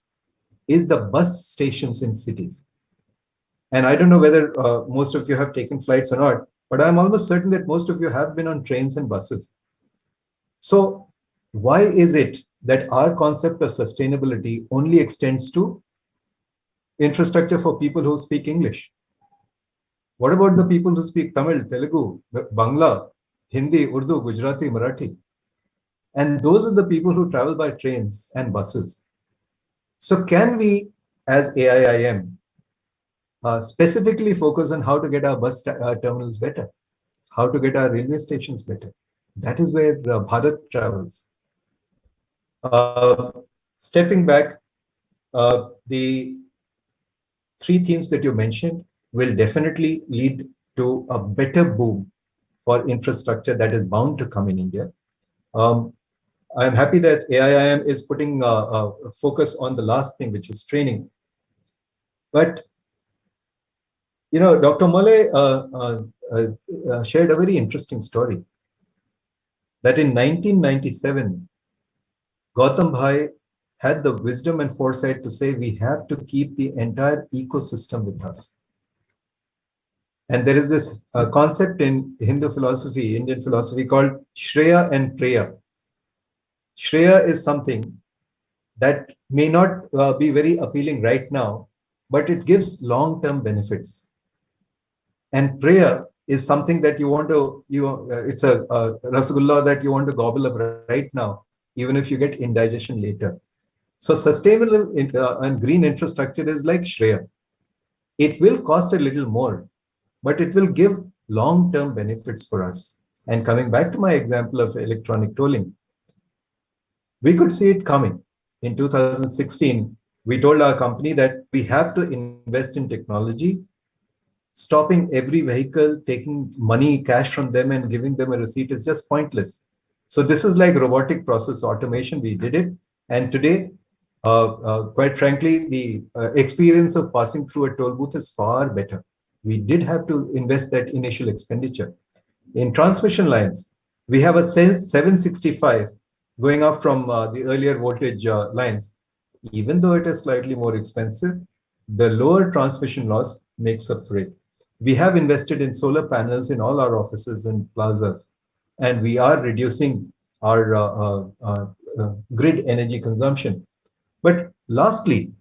is the bus stations in cities. And I don't know whether most of you have taken flights or not, but I'm almost certain that most of you have been on trains and buses. So why is it that our concept of sustainability only extends to infrastructure for people who speak English? What about the people who speak Tamil, Telugu, Bangla, Hindi, Urdu, Gujarati, Marathi? And those are the people who travel by trains and buses. So can we, as AIIM, specifically focus on how to get our bus terminals better, how to get our railway stations better? That is where Bharat travels. Stepping back, the 3 themes that you mentioned will definitely lead to a better boom for infrastructure that is bound to come in India. I'm happy that AIIM is putting a focus on the last thing, which is training. But, Dr. Mole shared a very interesting story that in 1997, Gautam Bhai had the wisdom and foresight to say we have to keep the entire ecosystem with us. And there is this concept in Hindu philosophy, Indian philosophy called Shreya and Preya. Shreya is something that may not be very appealing right now, but it gives long-term benefits. And Preya is something that you want to, it's a rasgulla that you want to gobble up right now, even if you get indigestion later. So sustainable and green infrastructure is like Shreya. It will cost a little more, but it will give long-term benefits for us. And coming back to my example of electronic tolling, we could see it coming. In 2016, we told our company that we have to invest in technology. Stopping every vehicle, taking money, cash from them and giving them a receipt is just pointless. So this is like robotic process automation. We did it. And today, quite frankly, the experience of passing through a toll booth is far better. We did have to invest that initial expenditure. In transmission lines, we have a 765 going up from the earlier voltage lines. Even though it is slightly more expensive, the lower transmission loss makes up for it. We have invested in solar panels in all our offices and plazas, and we are reducing our grid energy consumption. But lastly,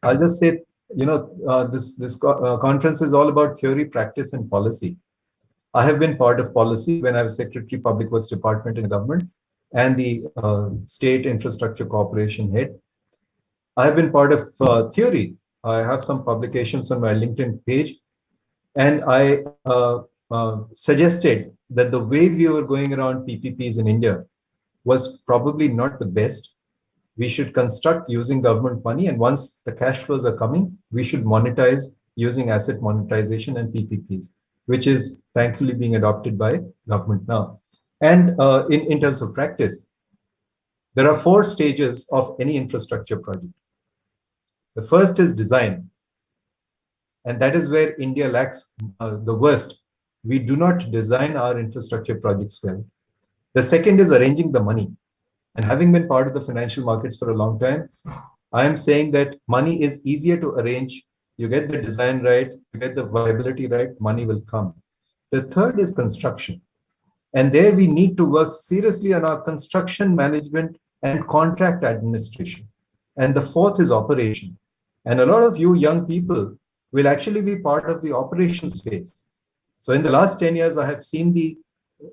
I'll just say, this conference is all about theory, practice, and policy. I have been part of policy when I was Secretary Public Works Department in the government and the State Infrastructure Corporation head. I have been part of theory. I have some publications on my LinkedIn page, and I suggested that the way we were going around PPPs in India was probably not the best. We should construct using government money, and once the cash flows are coming, we should monetize using asset monetization and PPPs, which is thankfully being adopted by government now. And in terms of practice, there are 4 stages of any infrastructure project. The first is design. And that is where India lacks the worst. We do not design our infrastructure projects well. The second is arranging the money. And having been part of the financial markets for a long time, I am saying that money is easier to arrange. You get the design right, you get the viability right, money will come. The third is construction. And there we need to work seriously on our construction management and contract administration. And the fourth is operation. And a lot of you young people will actually be part of the operations phase. So in the last 10 years, I have seen the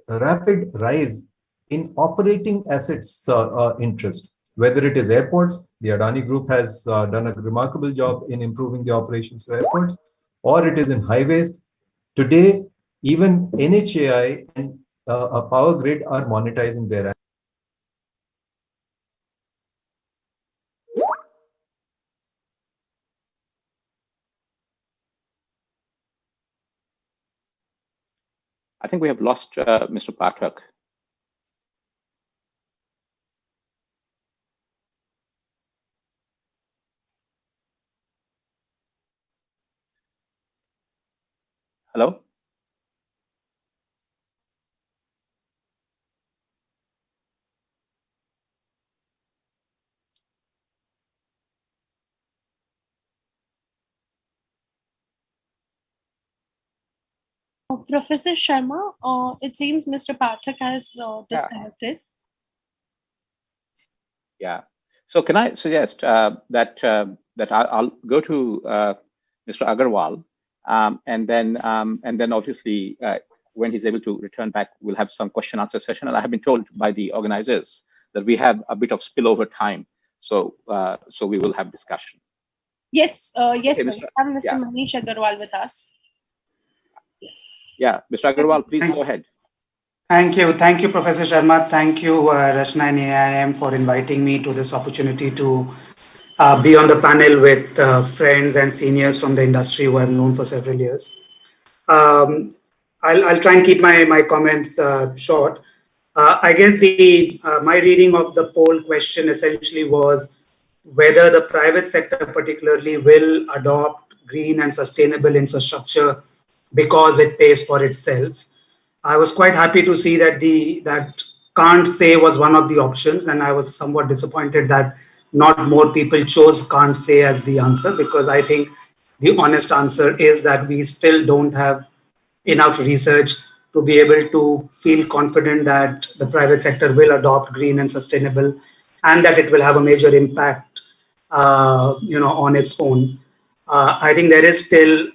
rapid rise in operating assets interest. Whether it is airports, the Adani group has done a remarkable job in improving the operations of airports, or it is in highways. Today, even NHAI and a power grid are monetizing their assets. I think we have lost Mr. Pathak. Hello? Professor Sharma, it seems Mr. Pathak has disconnected. Yeah. So can I suggest that I'll go to Mr. Agarwal, and then obviously when he's able to return back, we'll have some question answer session. And I have been told by the organizers that we have a bit of spillover time, so we will have discussion. Yes, yes, Okay, sir. We have Mr. Manish Agarwal with us. Yeah, Mr. Agarwal, please go ahead. Thank you, Professor Sharma. Thank you, Rachna and IIM, for inviting me to this opportunity to be on the panel with friends and seniors from the industry who I've known for several years. I'll try and keep my comments short. I guess my reading of the poll question essentially was whether the private sector particularly will adopt green and sustainable infrastructure because it pays for itself. I was quite happy to see that that can't say was one of the options, and I was somewhat disappointed that not more people chose can't say as the answer, because I think the honest answer is that we still don't have enough research to be able to feel confident that the private sector will adopt green and sustainable, and that it will have a major impact, on its own. I think there is still,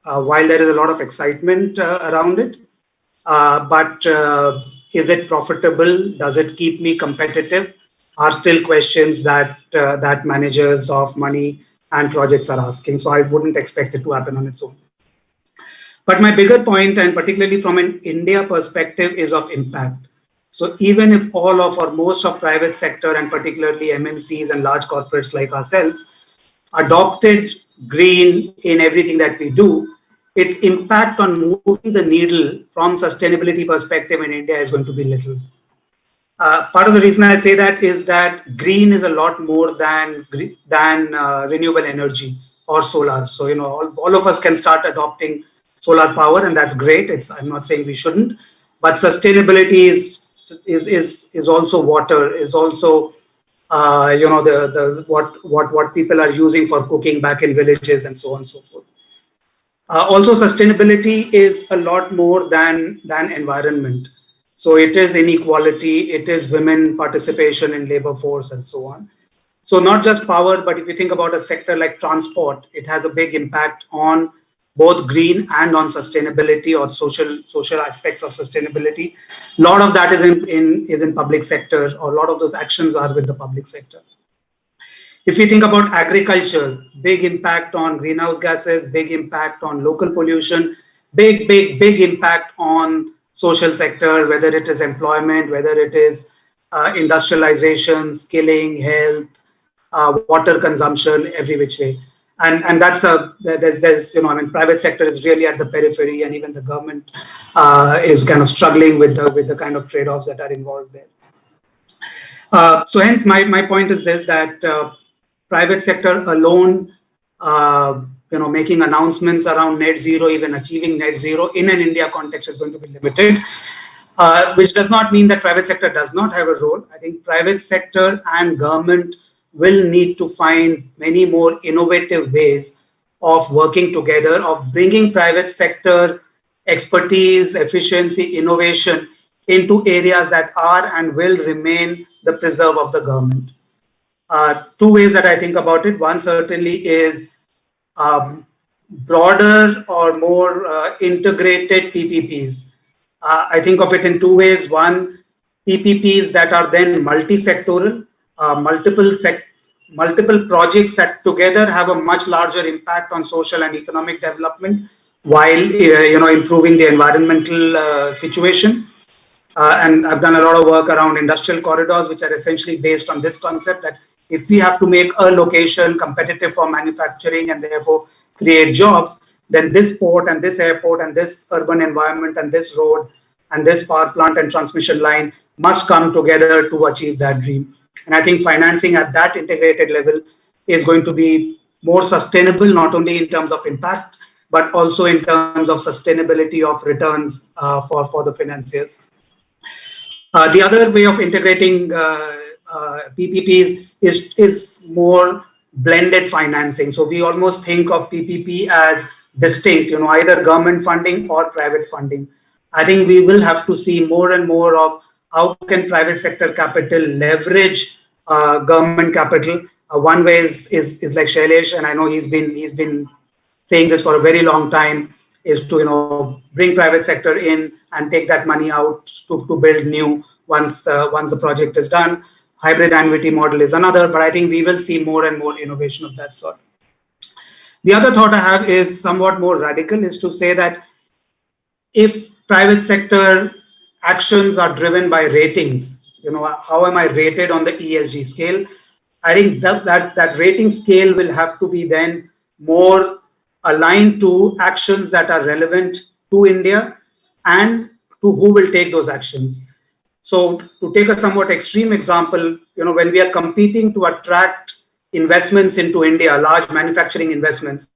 while there is a lot of excitement around it, but is it profitable? Does it keep me competitive? Are still questions that that managers of money and projects are asking. So I wouldn't expect it to happen on its own. But my bigger point, and particularly from an India perspective, is of impact. So even if all of or most of private sector, and particularly MNCs and large corporates like ourselves, adopted green in everything that we do, its impact on moving the needle from sustainability perspective in India is going to be little. Part of the reason I say that is that green is a lot more than renewable energy or solar. So all of us can start adopting solar power, and that's great. I'm not saying we shouldn't, but sustainability is also water, is also what people are using for cooking back in villages and so on and so forth. Also, sustainability is a lot more than environment. So it is inequality, it is women participation in labor force and so on. So not just power, but if you think about a sector like transport, it has a big impact on both green and on sustainability or social aspects of sustainability. A lot of that is in public sector, or a lot of those actions are with the public sector. If you think about agriculture, big impact on greenhouse gases, big impact on local pollution, big impact on social sector, whether it is employment, whether it is industrialization, skilling, health, water consumption, every which way. And there's private sector is really at the periphery, and even the government is kind of struggling with the kind of trade-offs that are involved there. So hence my point is this, that private sector alone, making announcements around net zero, even achieving net zero in an India context is going to be limited, which does not mean that private sector does not have a role. I think private sector and government will need to find many more innovative ways of working together, of bringing private sector expertise, efficiency, innovation into areas that are and will remain the preserve of the government. Two ways that I think about it. One certainly is broader or more integrated PPPs. I think of it in two ways. One, PPPs that are then multi-sectoral, multiple projects that together have a much larger impact on social and economic development, while improving the environmental situation. And I've done a lot of work around industrial corridors, which are essentially based on this concept that if we have to make a location competitive for manufacturing and therefore create jobs, then this port and this airport and this urban environment and this road and this power plant and transmission line must come together to achieve that dream. And I think financing at that integrated level is going to be more sustainable, not only in terms of impact, but also in terms of sustainability of returns for the financiers. The other way of integrating PPPs is more blended financing. So we almost think of PPP as distinct, either government funding or private funding. I think we will have to see more and more of how can private sector capital leverage government capital. One way is like Shailesh, and I know he's been saying this for a very long time, is to bring private sector in and take that money out to build new once the project is done. Hybrid annuity model is another, but I think we will see more and more innovation of that sort. The other thought I have is somewhat more radical, is to say that if private sector actions are driven by ratings, how am I rated on the ESG scale? I think that rating scale will have to be then more aligned to actions that are relevant to India and to who will take those actions. So to take a somewhat extreme example, when we are competing to attract investments into India, large manufacturing investments,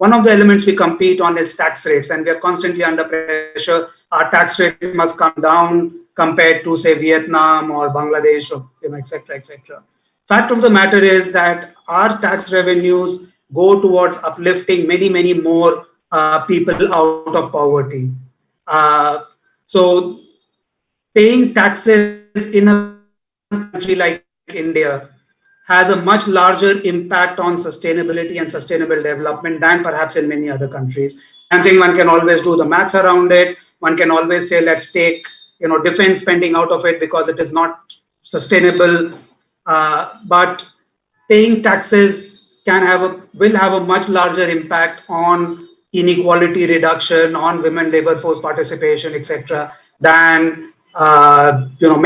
one of the elements we compete on is tax rates, and we are constantly under pressure. Our tax rate must come down compared to, say, Vietnam or Bangladesh, or etc., etc. Fact of the matter is that our tax revenues go towards uplifting many, many more people out of poverty. So paying taxes in a country like India has a much larger impact on sustainability and sustainable development than perhaps in many other countries. I'm saying one can always do the maths around it. One can always say, let's take defense spending out of it because it is not sustainable. But paying taxes will have a much larger impact on inequality reduction, on women labor force participation, etc., than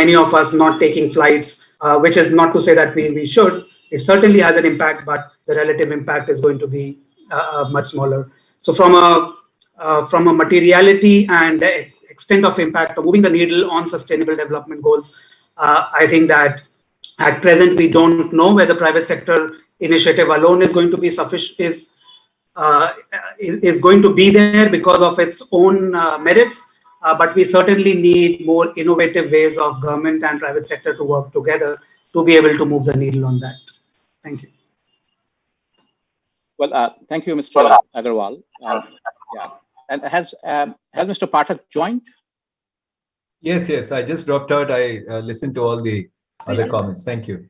many of us not taking flights, which is not to say that we should. It certainly has an impact, but the relative impact is going to be much smaller. So from a materiality and the extent of impact of moving the needle on sustainable development goals, I think that at present we don't know whether private sector initiative alone is going to be sufficient, is going to be there because of its own merits. But we certainly need more innovative ways of government and private sector to work together to be able to move the needle on that. Thank you. Well, thank you, Mr. Agarwal. Yeah, and has Mr. Pathak joined? Yes. I just dropped out. I listened to all the other comments. Thank you.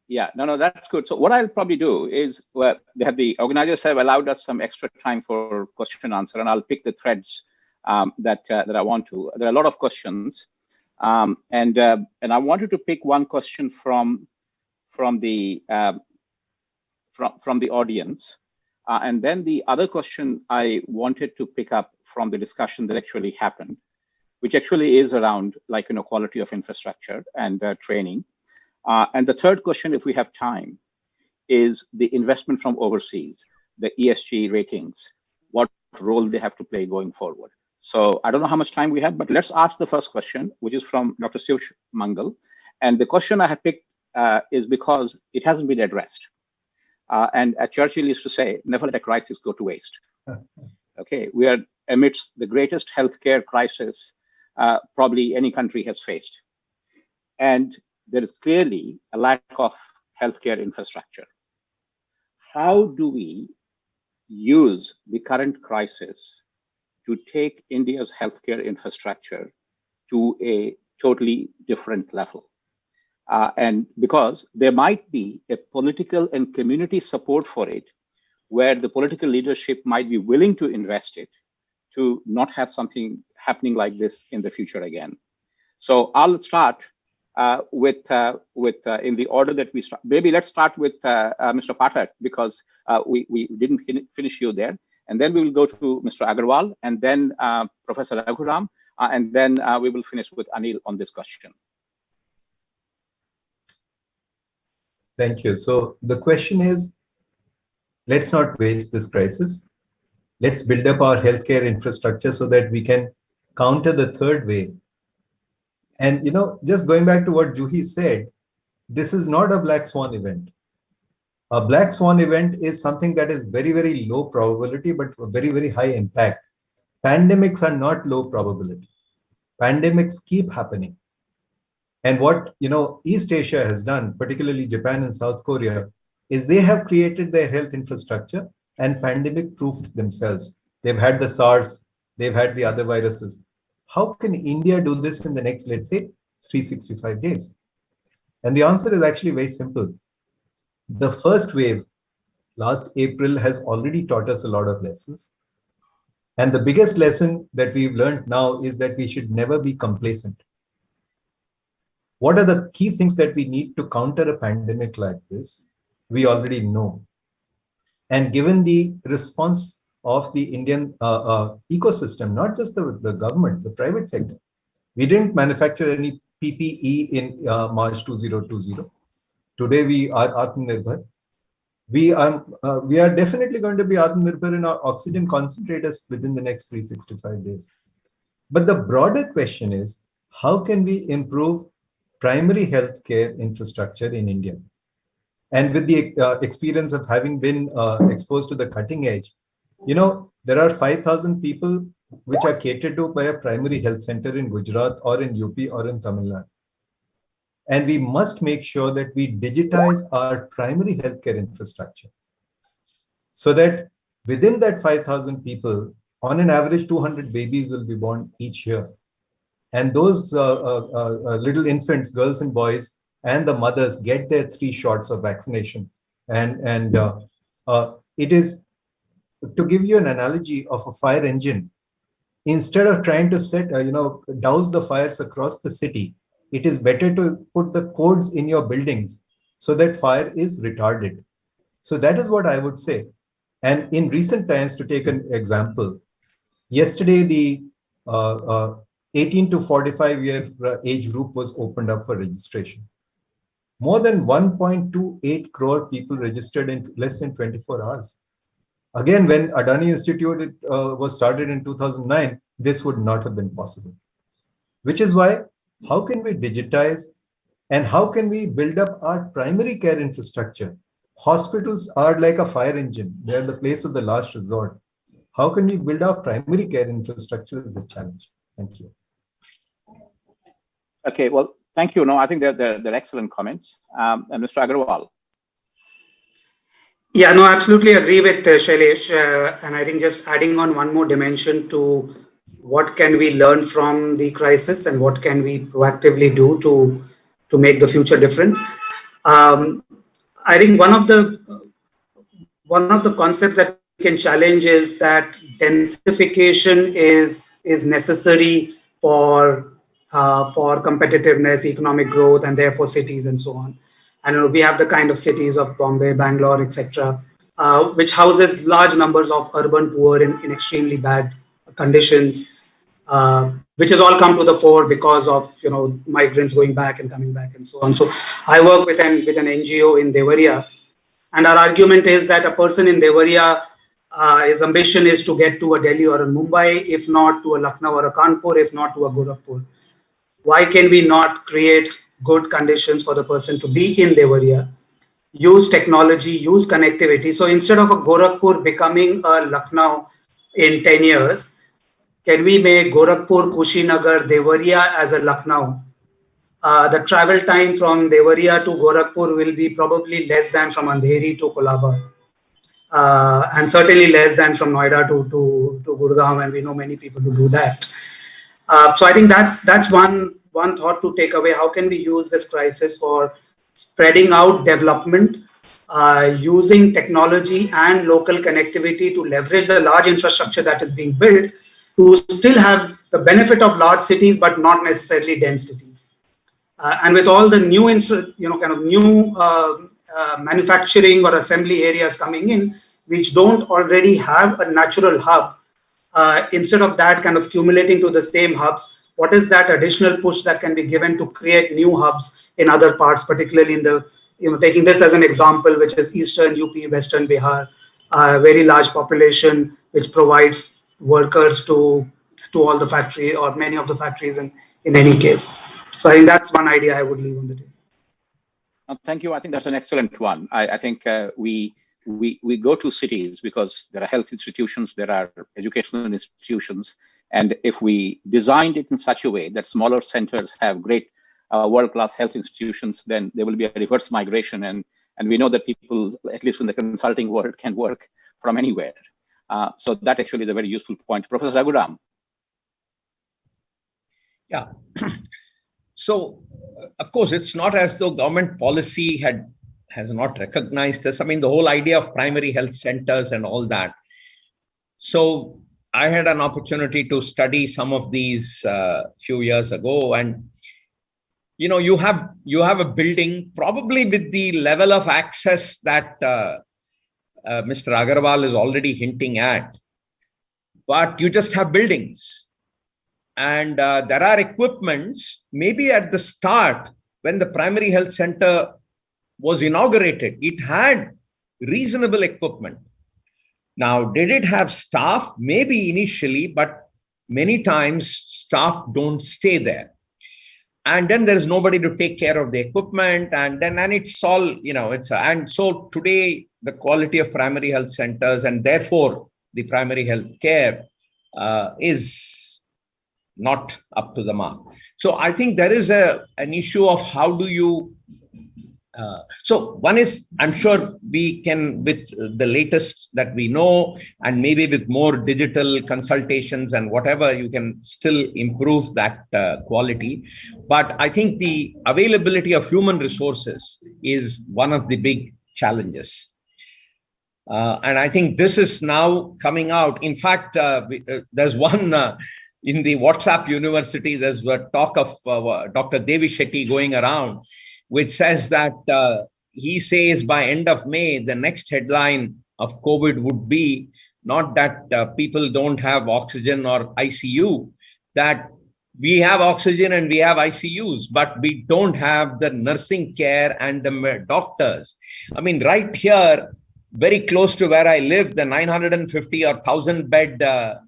Yeah, no, that's good. So what I'll probably do is, well, the organizers have allowed us some extra time for question and answer, and I'll pick the threads that I want to. There are a lot of questions, and I wanted to pick one question from the audience, and then the other question I wanted to pick up from the discussion that actually happened, which actually is around quality of infrastructure and training. And the third question, if we have time, is the investment from overseas, the ESG ratings, what role they have to play going forward. So I don't know how much time we have, but let's ask the first question, which is from Dr. Shiv Mangal. And the question I have picked is because it hasn't been addressed. And Churchill used to say, never let a crisis go to waste. Okay, we are amidst the greatest healthcare crisis probably any country has faced. And there is clearly a lack of healthcare infrastructure. How do we use the current crisis to take India's healthcare infrastructure to a totally different level? And because there might be a political and community support for it, where the political leadership might be willing to invest it to not have something happening like this in the future again. So I'll start with in the order that we start. Maybe let's start with Mr. Pathak, because we didn't finish you there. And then we will go to Mr. Agarwal, and then Professor Raghuram, and then we will finish with Anil on this question. Thank you. So the question is, let's not waste this crisis. Let's build up our healthcare infrastructure so that we can counter the third wave. And, just going back to what Juhi said, this is not a black swan event. A black swan event is something that is very, very low probability, but very, very high impact. Pandemics are not low probability. Pandemics keep happening. And what, East Asia has done, particularly Japan and South Korea, is they have created their health infrastructure and pandemic proofed themselves. They've had the SARS, they've had the other viruses. How can India do this in the next, let's say, 365 days? And the answer is actually very simple. The first wave last April has already taught us a lot of lessons. And the biggest lesson that we've learned now is that we should never be complacent. What are the key things that we need to counter a pandemic like this? We already know. And given the response of the Indian ecosystem, not just the government, the private sector, we didn't manufacture any PPE in March 2020. Today we are Atmanirbhar. We are definitely going to be Atmanirbhar in our oxygen concentrators within the next 365 days. But the broader question is, how can we improve primary healthcare infrastructure in India? And with the experience of having been exposed to the cutting edge, You know, there are 5,000 people which are catered to by a primary health center in Gujarat or in UP or in Tamil Nadu. And we must make sure that we digitize our primary healthcare infrastructure so that within that 5,000 people, on an average, 200 babies will be born each year. And those little infants, girls and boys, and the mothers get their 3 shots of vaccination. And it is, to give you an analogy of a fire engine, instead of trying to douse the fires across the city, it is better to put the codes in your buildings so that fire is retarded. So that is what I would say. And in recent times, to take an example, yesterday the 18 to 45-year age group was opened up for registration. More than 1.28 crore people registered in less than 24 hours. Again, when Adani Institute was started in 2009, this would not have been possible. Which is why, how can we digitize and how can we build up our primary care infrastructure? Hospitals are like a fire engine. They are the place of the last resort. How can we build our primary care infrastructure is a challenge. Thank you. Okay, well, thank you. No, I think they're excellent comments. And Mr. Agarwal. Yeah, no, absolutely agree with Shailesh. And I think just adding on one more dimension to what can we learn from the crisis and what can we proactively do to make the future different. I think one of the concepts that we can challenge is that densification is necessary for competitiveness, economic growth, and therefore cities and so on. And we have the kind of cities of Bombay, Bangalore, etc., which houses large numbers of urban poor in extremely bad conditions, which has all come to the fore because of migrants going back and coming back and so on. So I work with an NGO in Devariya, and our argument is that a person in Devariya, his ambition is to get to a Delhi or a Mumbai, if not to a Lucknow or a Kanpur, if not to a Gorakhpur. Why can we not create good conditions for the person to be in Devariya, use technology, use connectivity? So instead of a Gorakhpur becoming a Lucknow in 10 years, can we make Gorakhpur, Kushinagar, Devariya as a Lucknow? The travel time from Devariya to Gorakhpur will be probably less than from Andheri to Kolaba. And certainly less than from Noida to Gurgaon, and we know many people who do that. So I think that's one thought to take away. How can we use this crisis for spreading out development, using technology and local connectivity to leverage the large infrastructure that is being built to still have the benefit of large cities, but not necessarily dense cities. And with all the new, manufacturing or assembly areas coming in, which don't already have a natural hub, instead of that kind of accumulating to the same hubs, what is that additional push that can be given to create new hubs in other parts, particularly in the, taking this as an example, which is Eastern UP, Western Bihar, very large population, which provides workers to all the factory or many of the factories in any case. So I think that's one idea I would leave on the table. Thank you. I think that's an excellent one. I think we go to cities because there are health institutions, there are educational institutions, and if we designed it in such a way that smaller centers have great world-class health institutions, then there will be a reverse migration, and we know that people, at least in the consulting world, can work from anywhere. So that actually is a very useful point. Professor Raghuram. Yeah. So, of course, it's not as though government policy has not recognized this. I mean, the whole idea of primary health centers and all that. So I had an opportunity to study some of these few years ago, and you have a building probably with the level of access that Mr. Agarwal is already hinting at, but you just have buildings. And there are equipments, maybe at the start, when the primary health center was inaugurated, it had reasonable equipment. Now, did it have staff? Maybe initially, but many times staff don't stay there. And then there's nobody to take care of the equipment. And it's all, and so today the quality of primary health centers, and therefore the primary health care is not up to the mark. So I think there is an issue of how do you so one is, I'm sure we can, with the latest that we know, and maybe with more digital consultations and whatever, you can still improve that quality. But I think the availability of human resources is one of the big challenges. And I think this is now coming out. In fact, there's one in the WhatsApp University, there's a talk of Dr. Devi Shetty going around, which says that he says by end of May, the next headline of COVID would be not that people don't have oxygen or ICU, that we have oxygen and we have ICUs, but we don't have the nursing care and the doctors. I mean, right here, very close to where I live, the 950 or 1,000 bed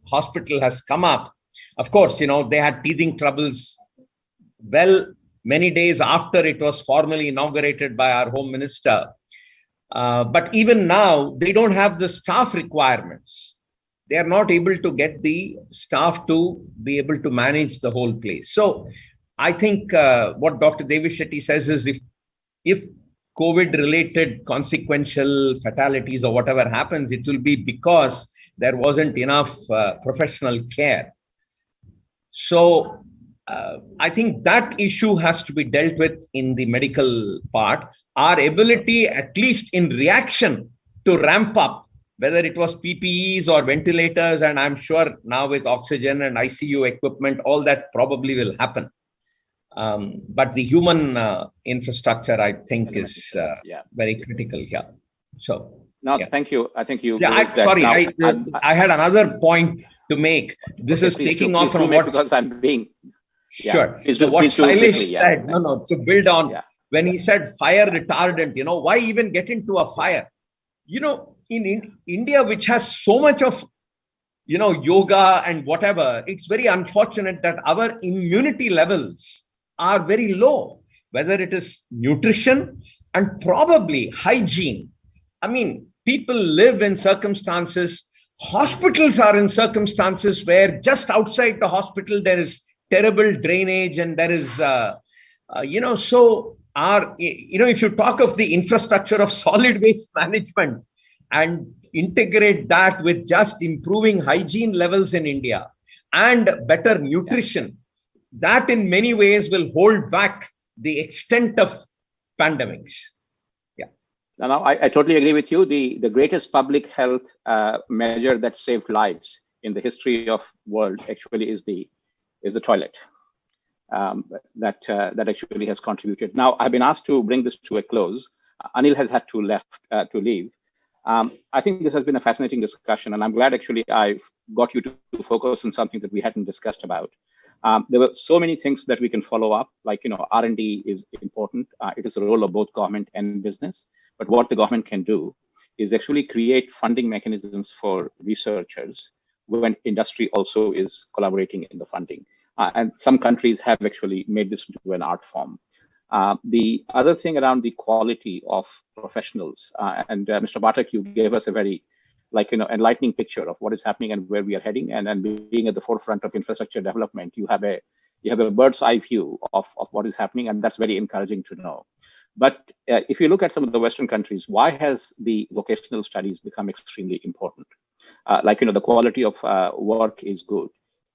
hospital has come up. Of course, you know, they had teething troubles many days after it was formally inaugurated by our Home Minister. But even now, they don't have the staff requirements. They are not able to get the staff to be able to manage the whole place. So I think what Dr. Devi Shetty says is if COVID-related consequential fatalities or whatever happens, it will be because there wasn't enough professional care. So I think that issue has to be dealt with in the medical part. Our ability, at least in reaction, to ramp up, whether it was PPEs or ventilators, and I'm sure now with oxygen and ICU equipment, all that probably will happen. But the human infrastructure, I think, is very critical here. So, no, thank you. I think you. Sorry, I had another point to make. This is taking off from what, because I'm being. Sure. So what Shailesh said, to build on, when he said fire retardant, you know, why even get into a fire? You know, in India, which has so much of, you know, yoga and whatever, it's very unfortunate that our immunity levels are very low, whether it is nutrition and probably hygiene. I mean, people live in circumstances, hospitals are in circumstances where just outside the hospital, there is terrible drainage and there is, you know, so if you talk of the infrastructure of solid waste management and integrate that with just improving hygiene levels in India and better nutrition, that in many ways will hold back the extent of pandemics. Yeah. No, I totally agree with you. The greatest public health measure that saved lives in the history of world actually is the toilet that actually has contributed. Now, I've been asked to bring this to a close. Anil has had to leave. I think this has been a fascinating discussion, and I'm glad actually I've got you to focus on something that we hadn't discussed about. There were so many things that we can follow up, like, you know, R&D is important. It is the role of both government and business. But what the government can do is actually create funding mechanisms for researchers when industry also is collaborating in the funding. And some countries have actually made this into an art form. The other thing around the quality of professionals, and Mr. Pathak, you gave us a very enlightening picture of what is happening and where we are heading, and being at the forefront of infrastructure development, you have a bird's eye view of what is happening, and that's very encouraging to know. But if you look at some of the Western countries, why has the vocational studies become extremely important? The quality of work is good.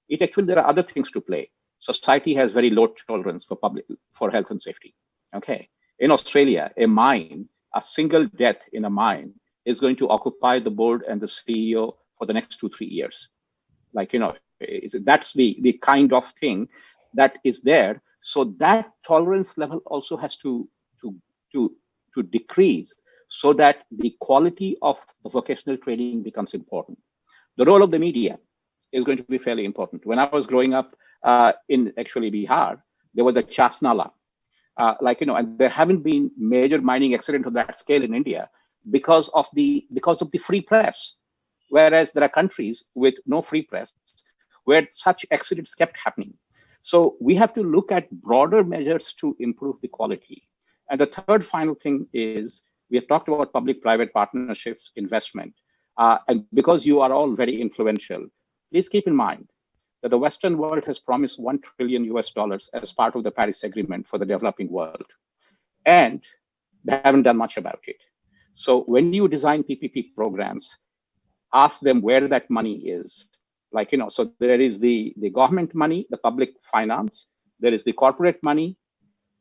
There are other things to play. Society has very low tolerance for health and safety. Okay, in Australia, a single death in a mine is going to occupy the board and the CEO for the next 2-3 years. That's the kind of thing that is there. So that tolerance level also has to decrease, so that the quality of the vocational training becomes important. The role of the media is going to be fairly important. When I was growing up in actually Bihar, there was a Chasnala, and there haven't been major mining accidents of that scale in India because of the free press. Whereas there are countries with no free press where such accidents kept happening. So we have to look at broader measures to improve the quality. And the third final thing is, we have talked about public-private partnerships, investment. And because you are all very influential, please keep in mind that the Western world has promised $1 trillion as part of the Paris Agreement for the developing world. And they haven't done much about it. So when you design PPP programs, ask them where that money is. Like, so there is the government money, the public finance, there is the corporate money,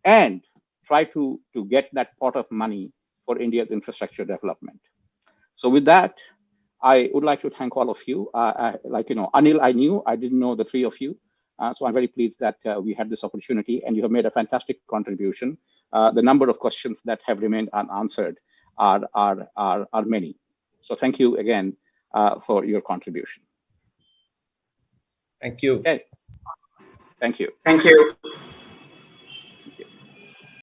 and try to get that pot of money for India's infrastructure development. So with that, I would like to thank all of you. Anil, I didn't know the three of you. So I'm very pleased that we had this opportunity, and you have made a fantastic contribution. The number of questions that have remained unanswered are many. So thank you again for your contribution. Thank you. Okay. Thank you. Thank you.